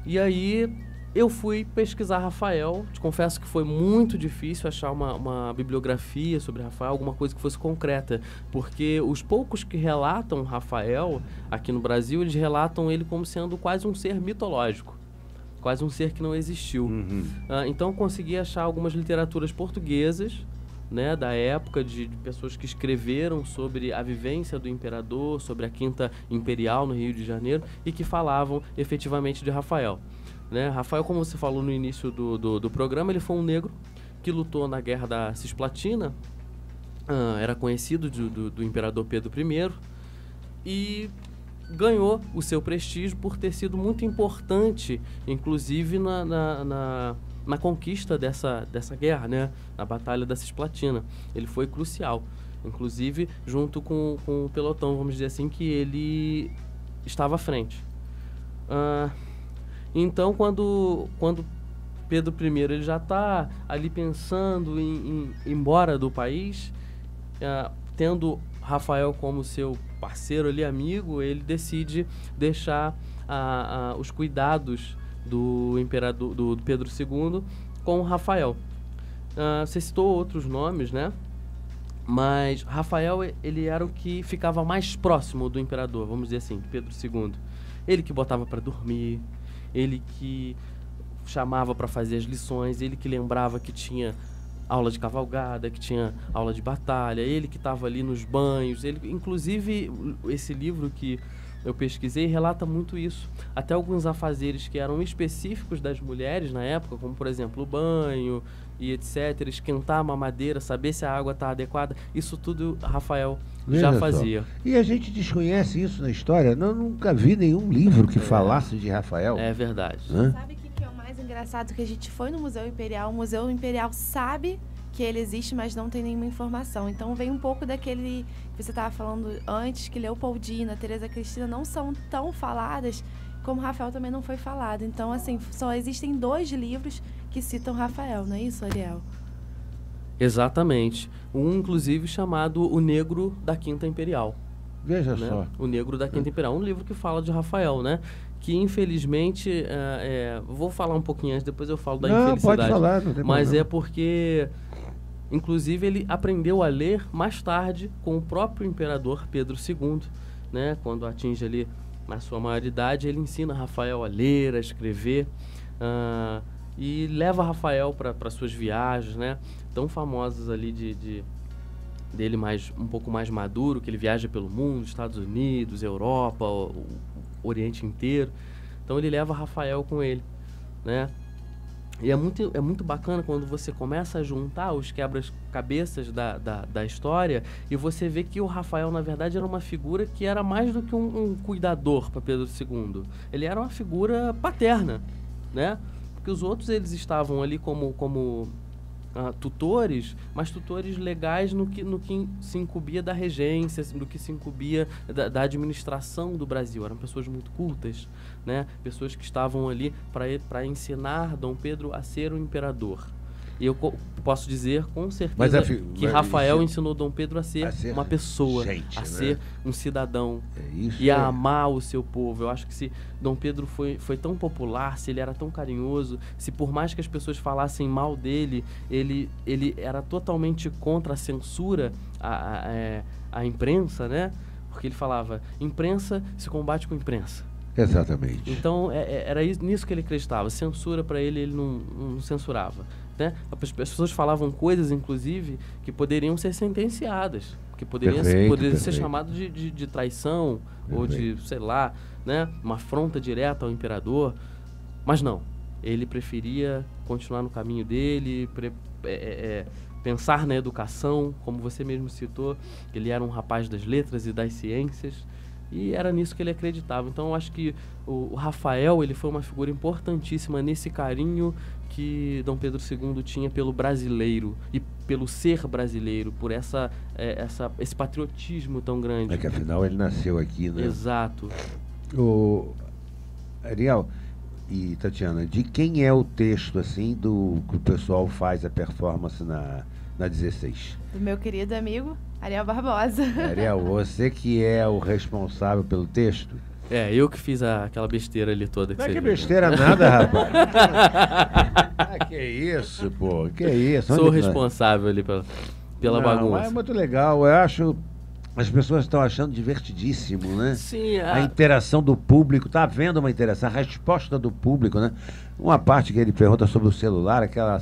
Speaker 4: E aí eu fui pesquisar Rafael. Te confesso que foi muito difícil achar uma bibliografia sobre Rafael, alguma coisa que fosse concreta, porque os poucos que relatam Rafael aqui no Brasil, eles relatam ele como sendo quase um ser mitológico, quase um ser que não existiu. Então eu consegui achar algumas literaturas portuguesas, né, da época, de pessoas que escreveram sobre a vivência do imperador, sobre a Quinta Imperial no Rio de Janeiro, e que falavam efetivamente de Rafael. Né? Rafael, como você falou no início do programa, ele foi um negro que lutou na Guerra da Cisplatina, era conhecido do imperador Pedro I, e ganhou o seu prestígio por ter sido muito importante, inclusive na conquista dessa guerra, né? Na Batalha da Cisplatina. Ele foi crucial, inclusive junto com o pelotão, vamos dizer assim, que ele estava à frente. Então, quando Pedro I ele já está ali pensando em ir embora do país, tendo Rafael como seu parceiro ali, amigo, ele decide deixar os cuidados do imperador, do Pedro II, com Rafael. Você citou outros nomes, né? Mas Rafael, ele era o que ficava mais próximo do imperador, vamos dizer assim, Pedro II. Ele que botava para dormir, ele que chamava para fazer as lições, ele que lembrava que tinha aula de cavalgada, que tinha aula de batalha, ele que estava ali nos banhos. Ele, inclusive, esse livro que eu pesquisei relata muito isso. Até alguns afazeres que eram específicos das mulheres na época, como, por exemplo, o banho e etc., esquentar uma madeira, saber se a água está adequada, isso tudo Rafael já fazia.
Speaker 2: E a gente desconhece isso na história. Eu nunca vi nenhum livro que falasse de Rafael.
Speaker 4: É verdade.
Speaker 3: Sabe o que é o mais engraçado? Que a gente foi no Museu Imperial, o Museu Imperial sabe que ele existe, mas não tem nenhuma informação. Então vem um pouco daquele que você estava falando antes, que Leopoldina, Teresa Cristina não são tão faladas como Rafael também não foi falado. Então, assim, só existem 2 livros que citam Rafael, não é isso, Ariel?
Speaker 4: Exatamente. Um, inclusive, chamado O Negro da Quinta Imperial.
Speaker 2: Veja
Speaker 4: né?
Speaker 2: só.
Speaker 4: O Negro da Quinta Imperial, um livro que fala de Rafael, né? Que infelizmente, vou falar um pouquinho antes, depois eu falo da infelicidade.
Speaker 2: Pode falar, não tem
Speaker 4: mas
Speaker 2: problema.
Speaker 4: é porque, inclusive, ele aprendeu a ler mais tarde com o próprio imperador Pedro II, né? Quando atinge ali na sua maioridade, ele ensina Rafael a ler, a escrever, e leva Rafael para suas viagens, né? Tão famosas ali dele um pouco mais maduro, que ele viaja pelo mundo, Estados Unidos, Europa, o Oriente inteiro. Então ele leva Rafael com ele, né? E é muito bacana quando você começa a juntar os quebra-cabeças da história e você vê que o Rafael, na verdade, era uma figura que era mais do que um cuidador para Pedro II. Ele era uma figura paterna, né? Porque os outros, eles estavam ali como tutores, mas tutores legais no que se incumbia da regência, no que se incumbia da administração do Brasil. Eram pessoas muito cultas, né? Pessoas que estavam ali para ensinar Dom Pedro a ser o imperador. E eu posso dizer com certeza que Rafael ensinou Dom Pedro a ser uma pessoa, a ser um cidadão e a amar o seu povo. Eu acho que se Dom Pedro foi tão popular, se ele era tão carinhoso, se por mais que as pessoas falassem mal dele, ele era totalmente contra a censura à imprensa, né? Porque ele falava, imprensa se combate com imprensa.
Speaker 2: Exatamente.
Speaker 4: Então, era nisso que ele acreditava. Censura, para ele não censurava. Né? As pessoas falavam coisas, inclusive, que poderiam ser sentenciadas, que poderiam ser chamadas de traição, ou de, sei lá, né? Uma afronta direta ao imperador. Mas não, ele preferia continuar no caminho dele, pensar na educação, como você mesmo citou, ele era um rapaz das letras e das ciências, e era nisso que ele acreditava. Então eu acho que o Rafael, ele foi uma figura importantíssima nesse carinho que Dom Pedro II tinha pelo brasileiro e pelo ser brasileiro, por esse patriotismo tão grande.
Speaker 2: É que afinal ele nasceu aqui, né?
Speaker 4: Exato.
Speaker 2: Ariel e Tatiana, de quem é o texto assim que o pessoal faz a performance na 16?
Speaker 3: Do meu querido amigo Ariel Barbosa.
Speaker 2: Ariel, você que é o responsável pelo texto?
Speaker 4: Eu que fiz aquela besteira ali toda.
Speaker 2: Não é que besteira nada, rapaz. Que isso, pô. Que isso.
Speaker 4: Sou responsável ali pela bagunça.
Speaker 2: É muito legal. Eu acho... As pessoas estão achando divertidíssimo, né?
Speaker 4: Sim.
Speaker 2: A interação do público. Tá vendo uma interação? A resposta do público, né? Uma parte que ele pergunta sobre o celular, aquela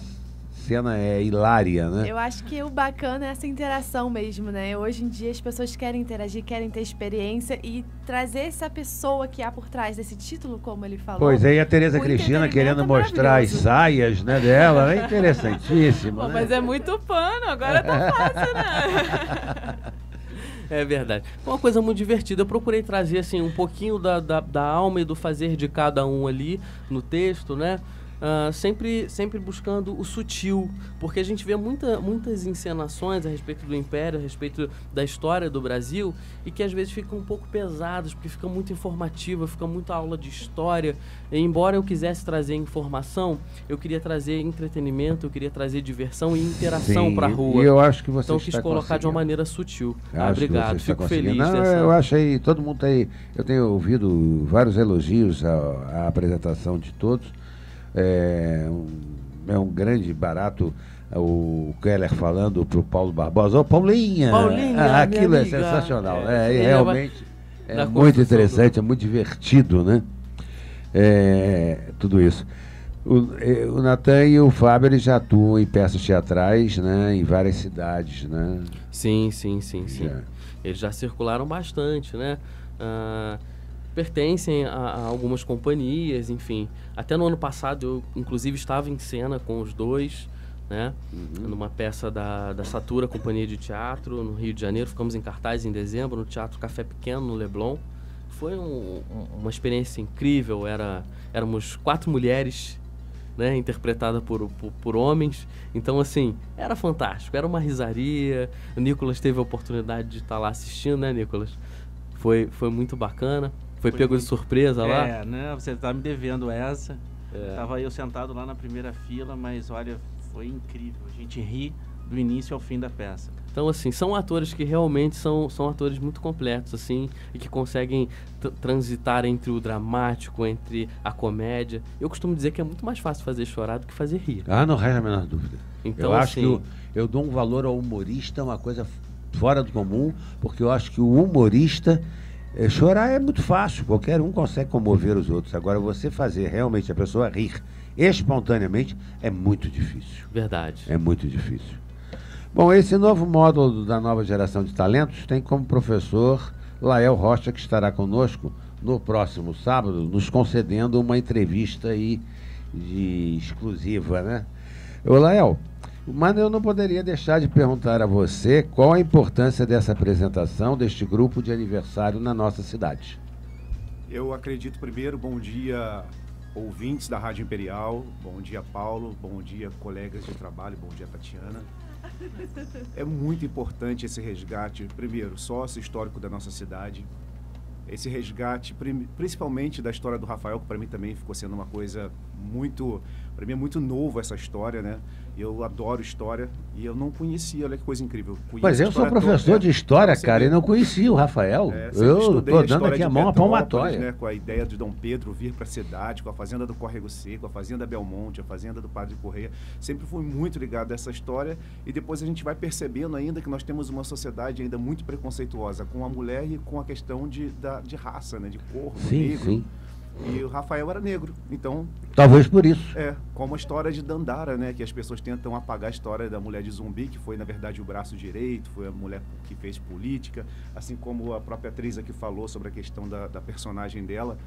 Speaker 2: cena é hilária, né?
Speaker 3: Eu acho que o bacana é essa interação mesmo, né? Hoje em dia as pessoas querem interagir, querem ter experiência e trazer essa pessoa que há por trás desse título, como ele falou.
Speaker 2: Pois é, e a Tereza Cristina querendo mostrar as saias, né, dela, é interessantíssimo.
Speaker 6: Pô,
Speaker 2: né?
Speaker 6: Mas é muito pano, agora tá fácil, né?
Speaker 4: É verdade. Uma coisa muito divertida. Eu procurei trazer assim, um pouquinho da alma e do fazer de cada um ali no texto, né? Sempre buscando o sutil, porque a gente vê muitas encenações a respeito do Império, a respeito da história do Brasil, e que às vezes ficam um pouco pesadas, porque fica muito informativa, fica muita aula de história. E, embora eu quisesse trazer informação, eu queria trazer entretenimento, eu queria trazer diversão e interação para a rua.
Speaker 2: E eu acho que você
Speaker 4: então eu quis colocar de uma maneira sutil.
Speaker 2: Obrigado,
Speaker 4: fico feliz.
Speaker 2: Eu acho aí, todo mundo tá aí. Eu tenho ouvido vários elogios à apresentação de todos. É um grande barato o Keller falando pro Paulo Barbosa. Ô, Paulinha! Aquilo é sensacional. Realmente é muito interessante, é muito divertido, né? Tudo isso. O Natan e o Fábio, eles já atuam em peças teatrais, né? Em várias cidades, né?
Speaker 4: Sim. Eles já circularam bastante, né? Pertencem a algumas companhias, enfim. Até no ano passado eu, inclusive, estava em cena com os dois, né? Numa peça da Satura Companhia de Teatro, no Rio de Janeiro. Ficamos em cartaz em dezembro, no Teatro Café Pequeno, no Leblon. Foi uma experiência incrível. Éramos 4 mulheres, né? Interpretadas por homens. Então, assim, era fantástico. Era uma risaria. O Nicolas teve a oportunidade de estar lá assistindo, né, Nicolas? Foi muito bacana. Foi pego de surpresa lá?
Speaker 5: Né? Você tá me devendo essa. Tava eu sentado lá na primeira fila, mas olha, foi incrível. A gente ri do início ao fim da peça.
Speaker 4: Então, assim, são atores que realmente são atores muito completos, assim, e que conseguem transitar entre o dramático, entre a comédia. Eu costumo dizer que é muito mais fácil fazer chorar do que fazer rir.
Speaker 2: Não resta a menor dúvida.
Speaker 4: Então,
Speaker 2: eu acho
Speaker 4: assim,
Speaker 2: que eu dou um valor ao humorista, uma coisa fora do comum, porque eu acho que o humorista, chorar é muito fácil, qualquer um consegue comover os outros. Agora, você fazer realmente a pessoa rir espontaneamente é muito difícil.
Speaker 4: Verdade.
Speaker 2: É muito difícil. Bom, esse novo módulo da nova geração de talentos tem como professor Lael Rocha, que estará conosco no próximo sábado, nos concedendo uma entrevista aí exclusiva, né? Ô, Lael, mas eu não poderia deixar de perguntar a você qual a importância dessa apresentação deste grupo de aniversário na nossa cidade.
Speaker 7: Eu acredito, primeiro, bom dia, ouvintes da Rádio Imperial, bom dia, Paulo, bom dia, colegas de trabalho, bom dia, Tatiana. É muito importante esse resgate, primeiro, sócio histórico da nossa cidade, esse resgate, principalmente da história do Rafael, que para mim também ficou sendo uma coisa muito, para mim é muito novo essa história, né? Eu adoro história e eu não conhecia, olha que coisa incrível.
Speaker 2: Mas eu sou professor de história, cara, e não conhecia o Rafael. Eu estou dando aqui a mão à palmatória.
Speaker 7: Né, com a ideia de Dom Pedro vir para a cidade, com a fazenda do Córrego Seco, a fazenda Belmonte, a fazenda do Padre Correia. Sempre fui muito ligado a essa história e depois a gente vai percebendo ainda que nós temos uma sociedade ainda muito preconceituosa com a mulher e com a questão de raça, né, de cor, negro. Sim. E o Rafael era negro, então...
Speaker 2: Talvez por isso.
Speaker 7: Como a história de Dandara, né? Que as pessoas tentam apagar a história da mulher de Zumbi, que foi, na verdade, o braço direito, foi a mulher que fez política, assim como a própria atriz aqui falou sobre a questão da personagem dela.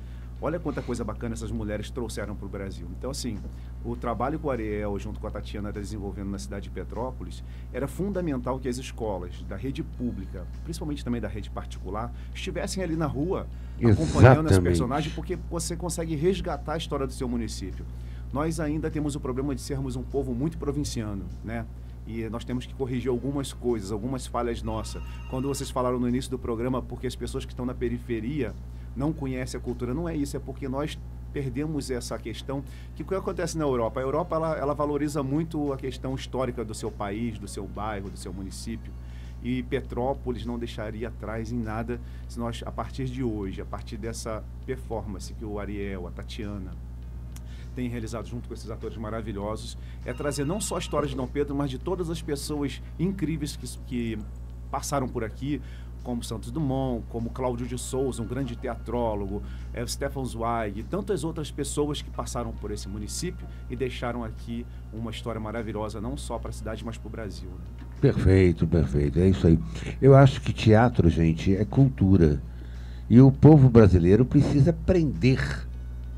Speaker 7: Olha quanta coisa bacana essas mulheres trouxeram para o Brasil. Então, assim, o trabalho que o Ariel, junto com a Tatiana, está desenvolvendo na cidade de Petrópolis, era fundamental que as escolas da rede pública, principalmente também da rede particular, estivessem ali na rua, acompanhando esse personagem, porque você consegue resgatar a história do seu município. Nós ainda temos o problema de sermos um povo muito provinciano, né? E nós temos que corrigir algumas coisas, algumas falhas nossas. Quando vocês falaram no início do programa, porque as pessoas que estão na periferia não conhecem a cultura, não é isso, é porque nós perdemos essa questão, que o que acontece na Europa? A Europa, ela valoriza muito a questão histórica do seu país, do seu bairro, do seu município, e Petrópolis não deixaria atrás em nada se nós, a partir de hoje, a partir dessa performance que o Ariel, a Tatiana, tem realizado junto com esses atores maravilhosos, é trazer não só a história de Dom Pedro, mas de todas as pessoas incríveis que passaram por aqui, como Santos Dumont, como Cláudio de Souza, um grande teatrólogo, Stefan Zweig, e tantas outras pessoas que passaram por esse município e deixaram aqui uma história maravilhosa, não só para a cidade, mas para o Brasil. Né?
Speaker 2: Perfeito, perfeito, é isso aí. Eu acho que teatro, gente, é cultura. E o povo brasileiro precisa aprender,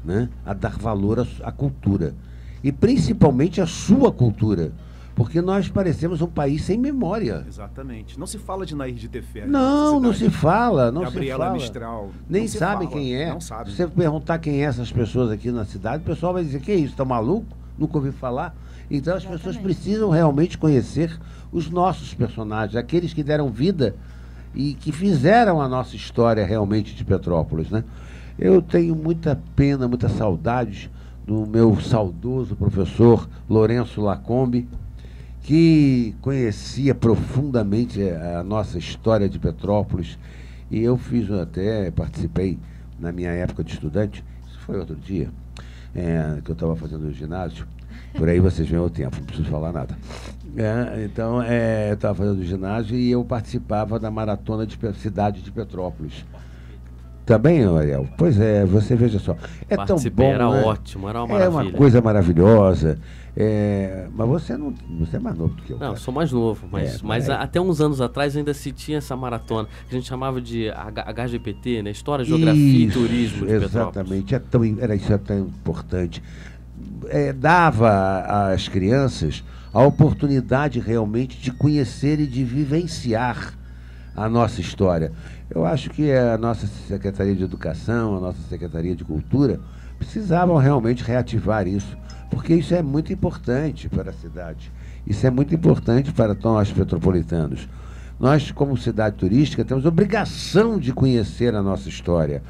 Speaker 2: né, a dar valor à cultura. E principalmente à sua cultura. Porque nós parecemos um país sem memória.
Speaker 7: Exatamente. Não se fala de Nair de Tefé.
Speaker 2: Não se fala.
Speaker 7: Gabriela Mistral.
Speaker 2: Nem sabe quem é.
Speaker 7: Não sabe.
Speaker 2: Se você perguntar quem é essas pessoas aqui na cidade, o pessoal vai dizer, que é isso, tá maluco? Nunca ouvi falar. Então as pessoas precisam realmente conhecer os nossos personagens, aqueles que deram vida e que fizeram a nossa história realmente de Petrópolis, né? Eu tenho muita pena, muita saudade do meu saudoso professor Lourenço Lacombe, que conhecia profundamente a nossa história de Petrópolis, e eu participei na minha época de estudante, isso foi outro dia, que eu estava fazendo o ginásio, por aí vocês veem o tempo, não preciso falar nada. Então, eu estava fazendo o ginásio e eu participava da maratona de cidade de Petrópolis. Também, Ariel? Pois é, você veja só. É tão bom,
Speaker 4: era
Speaker 2: né?
Speaker 4: ótimo, era uma maravilha.
Speaker 2: É uma coisa maravilhosa. Mas você é mais novo do que eu.
Speaker 4: Não, sou mais novo, mas até uns anos atrás ainda se tinha essa maratona, que a gente chamava de HGPT, né? História, Geografia e Turismo de Petrópolis.
Speaker 2: Exatamente, isso é tão importante. Dava às crianças a oportunidade realmente de conhecer e de vivenciar a nossa história. Eu acho que a nossa Secretaria de Educação, a nossa Secretaria de Cultura precisavam realmente reativar isso, porque isso é muito importante para a cidade. Isso é muito importante para nós petropolitanos. Nós, como cidade turística, temos obrigação de conhecer a nossa história.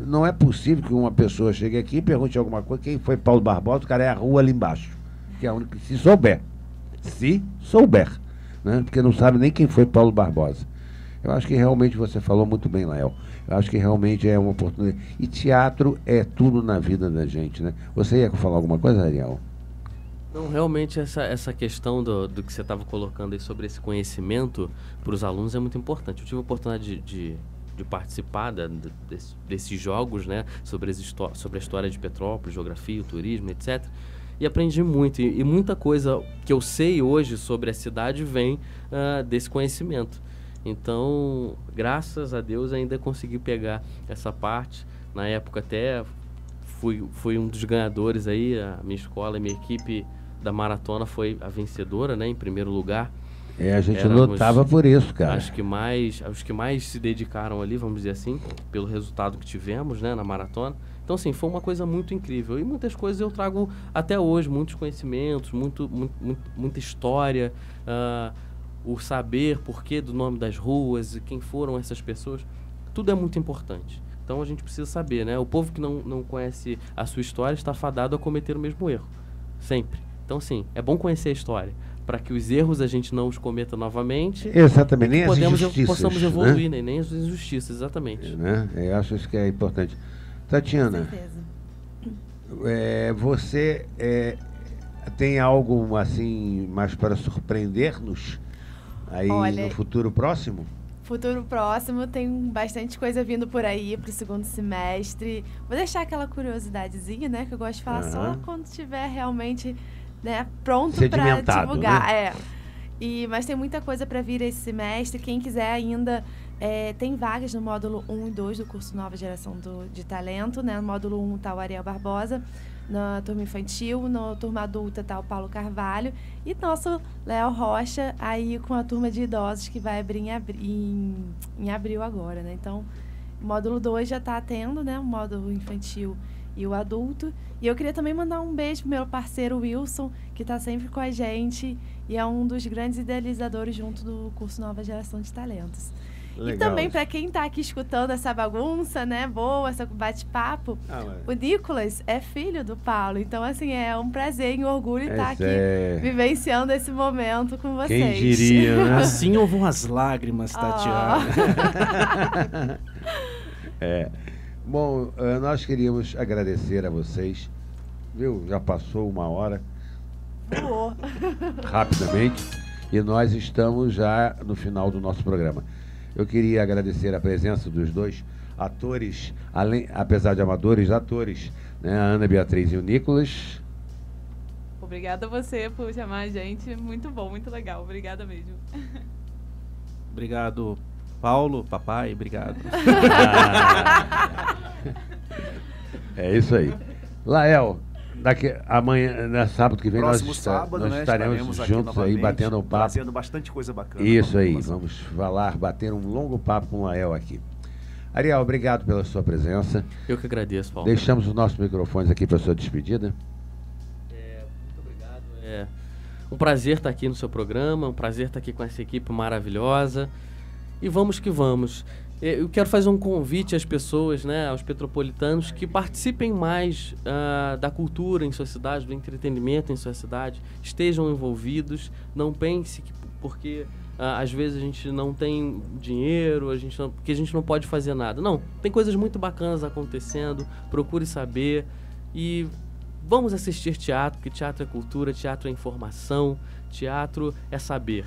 Speaker 2: Não é possível que uma pessoa chegue aqui e pergunte alguma coisa, quem foi Paulo Barbosa, o cara é a rua ali embaixo. Que é a única, se souber. né? Porque não sabe nem quem foi Paulo Barbosa. Eu acho que realmente você falou muito bem, Lael. Eu acho que realmente é uma oportunidade. E teatro é tudo na vida da gente, né? Você ia falar alguma coisa, Ariel?
Speaker 4: Não, realmente essa questão do que você estava colocando aí sobre esse conhecimento para os alunos é muito importante. Eu tive a oportunidade de participar desses jogos, né, sobre a história de Petrópolis, geografia, o turismo, etc. E aprendi muito. E muita coisa que eu sei hoje sobre a cidade vem desse conhecimento. Então, graças a Deus, ainda consegui pegar essa parte. Na época até fui um dos ganhadores aí, a minha escola, a minha equipe da maratona foi a vencedora, né, em primeiro lugar.
Speaker 2: A gente lutava por isso, cara.
Speaker 4: Os que mais se dedicaram ali, vamos dizer assim, pelo resultado que tivemos, né, na maratona. Então, assim, foi uma coisa muito incrível. E muitas coisas eu trago até hoje, muitos conhecimentos, muita história, o saber porquê do nome das ruas, quem foram essas pessoas, tudo é muito importante. Então a gente precisa saber, né? O povo que não conhece a sua história está fadado a cometer o mesmo erro, sempre. Então, sim, é bom conhecer a história, para que os erros a gente não os cometa novamente.
Speaker 2: Exatamente, nem as injustiças.
Speaker 4: Possamos evoluir, né? Nem as injustiças, exatamente.
Speaker 2: Né? Eu acho isso que é importante. Tatiana, você tem algo assim mais para surpreender-nos aí? Olha, no futuro próximo?
Speaker 3: Futuro próximo, tem bastante coisa vindo por aí pro segundo semestre. Vou deixar aquela curiosidadezinha, né? Que eu gosto de falar só quando estiver realmente, né, pronto para divulgar.
Speaker 2: Né?
Speaker 3: Mas tem muita coisa para vir esse semestre. Quem quiser ainda, tem vagas no módulo 1 e 2 do curso Nova Geração de Talento, né? No módulo 1 tá o Ariel Barbosa, na turma infantil, na turma adulta tá o Paulo Carvalho e nosso Léo Rocha aí com a turma de idosos que vai abrir em abril agora, né? Então, o módulo 2 já tá tendo, né? O módulo infantil e o adulto. E eu queria também mandar um beijo pro meu parceiro Wilson, que tá sempre com a gente e é um dos grandes idealizadores junto do curso Nova Geração de Talentos. Legal. E também para quem está aqui escutando essa bagunça, né, boa, essa bate-papo, o Nicolas é filho do Paulo, então assim, é um prazer e um orgulho estar aqui vivenciando esse momento com vocês.
Speaker 2: Quem diria, né?
Speaker 5: Assim ou vão as lágrimas, Tatiana.
Speaker 2: Bom, nós queríamos agradecer a vocês, viu? Já passou 1 hora. Rapidamente, e nós estamos já no final do nosso programa. Eu queria agradecer a presença dos dois atores, apesar de amadores, atores, né? A Ana Beatriz e o Nicolas.
Speaker 6: Obrigada a você por chamar a gente, muito bom, muito legal, obrigada mesmo.
Speaker 5: Obrigado, Paulo, papai, obrigado.
Speaker 2: É isso aí. Lael, amanhã, sábado que vem, nós estaremos juntos aí, batendo um papo.
Speaker 7: Fazendo bastante coisa bacana.
Speaker 2: Isso aí, vamos bater um longo papo com o Lael aqui. Ariel, obrigado pela sua presença.
Speaker 4: Eu que agradeço, Paulo.
Speaker 2: Deixamos os nossos microfones aqui para a sua despedida.
Speaker 4: Muito obrigado. É um prazer estar aqui no seu programa, um prazer estar aqui com essa equipe maravilhosa. E vamos que vamos. Eu quero fazer um convite às pessoas, né, aos petropolitanos, que participem mais da cultura em sua cidade, do entretenimento em sua cidade, estejam envolvidos, não pense que porque às vezes a gente não tem dinheiro, porque a gente não pode fazer nada. Não, tem coisas muito bacanas acontecendo, procure saber e vamos assistir teatro, porque teatro é cultura, teatro é informação, teatro é saber.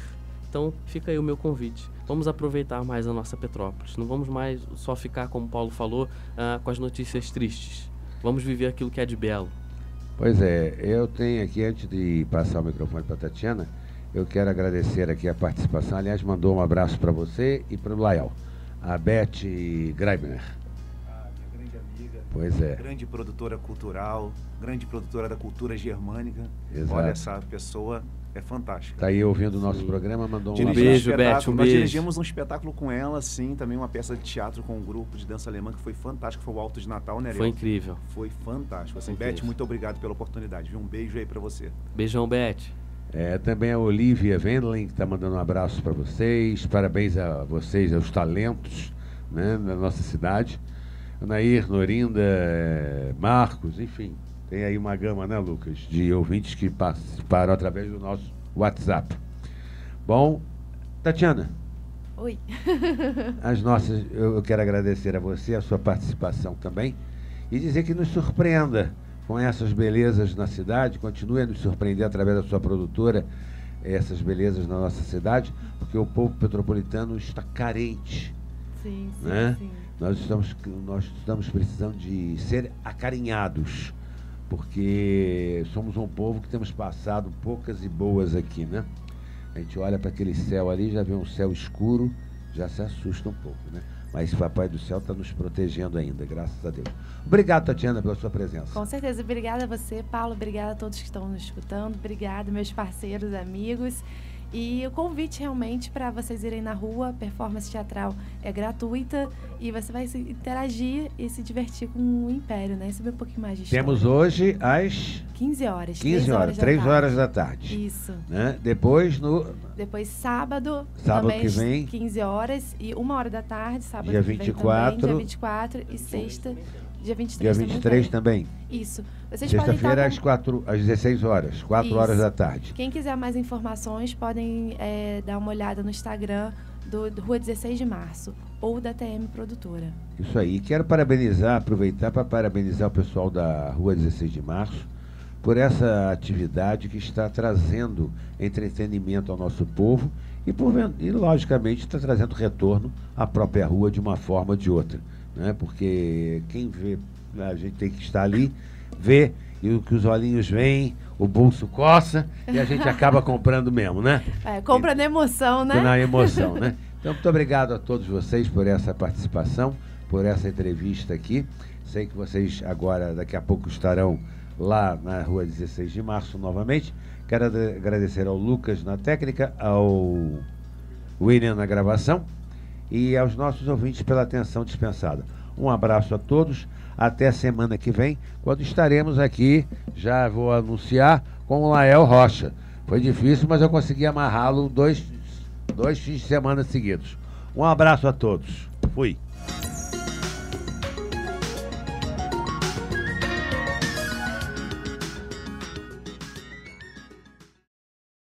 Speaker 4: Então fica aí o meu convite. Vamos aproveitar mais a nossa Petrópolis. Não vamos mais só ficar, como o Paulo falou, com as notícias tristes. Vamos viver aquilo que é de belo.
Speaker 2: Pois é, eu tenho aqui, antes de passar o microfone para a Tatiana, eu quero agradecer aqui a participação. Aliás, mandou um abraço para você e para o Lael. A Beth Greibner.
Speaker 7: Minha grande amiga.
Speaker 2: Pois é.
Speaker 7: Grande produtora cultural, grande produtora da cultura germânica.
Speaker 2: Exato.
Speaker 7: Olha, essa pessoa é fantástica.
Speaker 2: Está aí ouvindo o nosso programa, mandou um
Speaker 4: beijo, Beth,
Speaker 7: Nós dirigimos um espetáculo com ela, sim, também uma peça de teatro com um grupo de dança alemã que foi fantástico, foi o Alto de Natal, né, Ariel?
Speaker 4: Foi incrível.
Speaker 7: Foi fantástico. Assim, Beth, muito obrigado pela oportunidade, viu? Um beijo aí para você.
Speaker 4: Beijão, Beth.
Speaker 2: Também a Olivia Wendling, que está mandando um abraço para vocês, parabéns a vocês, aos talentos, né, da nossa cidade. Nair, Norinda, Marcos, enfim. Tem aí uma gama, né, Lucas, de ouvintes que participaram através do nosso WhatsApp. Bom, Tatiana,
Speaker 3: Oi.
Speaker 2: eu quero agradecer a você, a sua participação também, e dizer que nos surpreenda com essas belezas na cidade, continue a nos surpreender através da sua produtora, essas belezas na nossa cidade, porque o povo petropolitano está carente.
Speaker 3: Sim,
Speaker 2: Né?
Speaker 3: sim.
Speaker 2: Nós estamos precisando de ser acarinhados, porque somos um povo que temos passado poucas e boas aqui, né? A gente olha para aquele céu ali, já vê um céu escuro, já se assusta um pouco, né? Mas o Papai do Céu está nos protegendo ainda, graças a Deus. Obrigado, Tatiana, pela sua presença.
Speaker 3: Com certeza. Obrigada a você, Paulo. Obrigada a todos que estão nos escutando. Obrigada, meus parceiros, amigos. E o convite realmente para vocês irem na rua, performance teatral é gratuita e você vai se interagir e se divertir com o Império, né? E saber um pouquinho mais de história.
Speaker 2: Temos hoje às
Speaker 3: 15 horas.
Speaker 2: 15 horas, 3 horas da tarde.
Speaker 3: Isso.
Speaker 2: Né? Depois
Speaker 3: Sábado
Speaker 2: Sábado
Speaker 3: também,
Speaker 2: que vem.
Speaker 3: 15 horas e 1 hora da tarde, sábado
Speaker 2: Dia
Speaker 3: que vem
Speaker 2: 24.
Speaker 3: também, dia 24 e sexta, dia 23
Speaker 2: dia 23 também.
Speaker 3: Isso. Vocês podem
Speaker 2: Sexta-feira
Speaker 3: estar
Speaker 2: às 16 horas, 4
Speaker 3: Isso.
Speaker 2: horas da tarde.
Speaker 3: Quem quiser mais informações, podem dar uma olhada no Instagram do Rua 16 de Março ou da TM Produtora.
Speaker 2: Isso aí. Quero aproveitar para parabenizar o pessoal da Rua 16 de Março por essa atividade que está trazendo entretenimento ao nosso povo e logicamente, está trazendo retorno à própria rua de uma forma ou de outra. Né? Porque quem vê, a gente tem que estar ali, vê, e o que os olhinhos veem, o bolso coça e a gente acaba comprando mesmo, né?
Speaker 3: Compra na emoção, né?
Speaker 2: Na emoção, né? Então, muito obrigado a todos vocês por essa participação, por essa entrevista aqui. Sei que vocês agora, daqui a pouco, estarão lá na Rua 16 de Março novamente. Quero agradecer ao Lucas na técnica, ao William na gravação e aos nossos ouvintes pela atenção dispensada. Um abraço a todos. Até a semana que vem, quando estaremos aqui, já vou anunciar, com o Lael Rocha. Foi difícil, mas eu consegui amarrá-lo dois fins de semana seguidos. Um abraço a todos. Fui.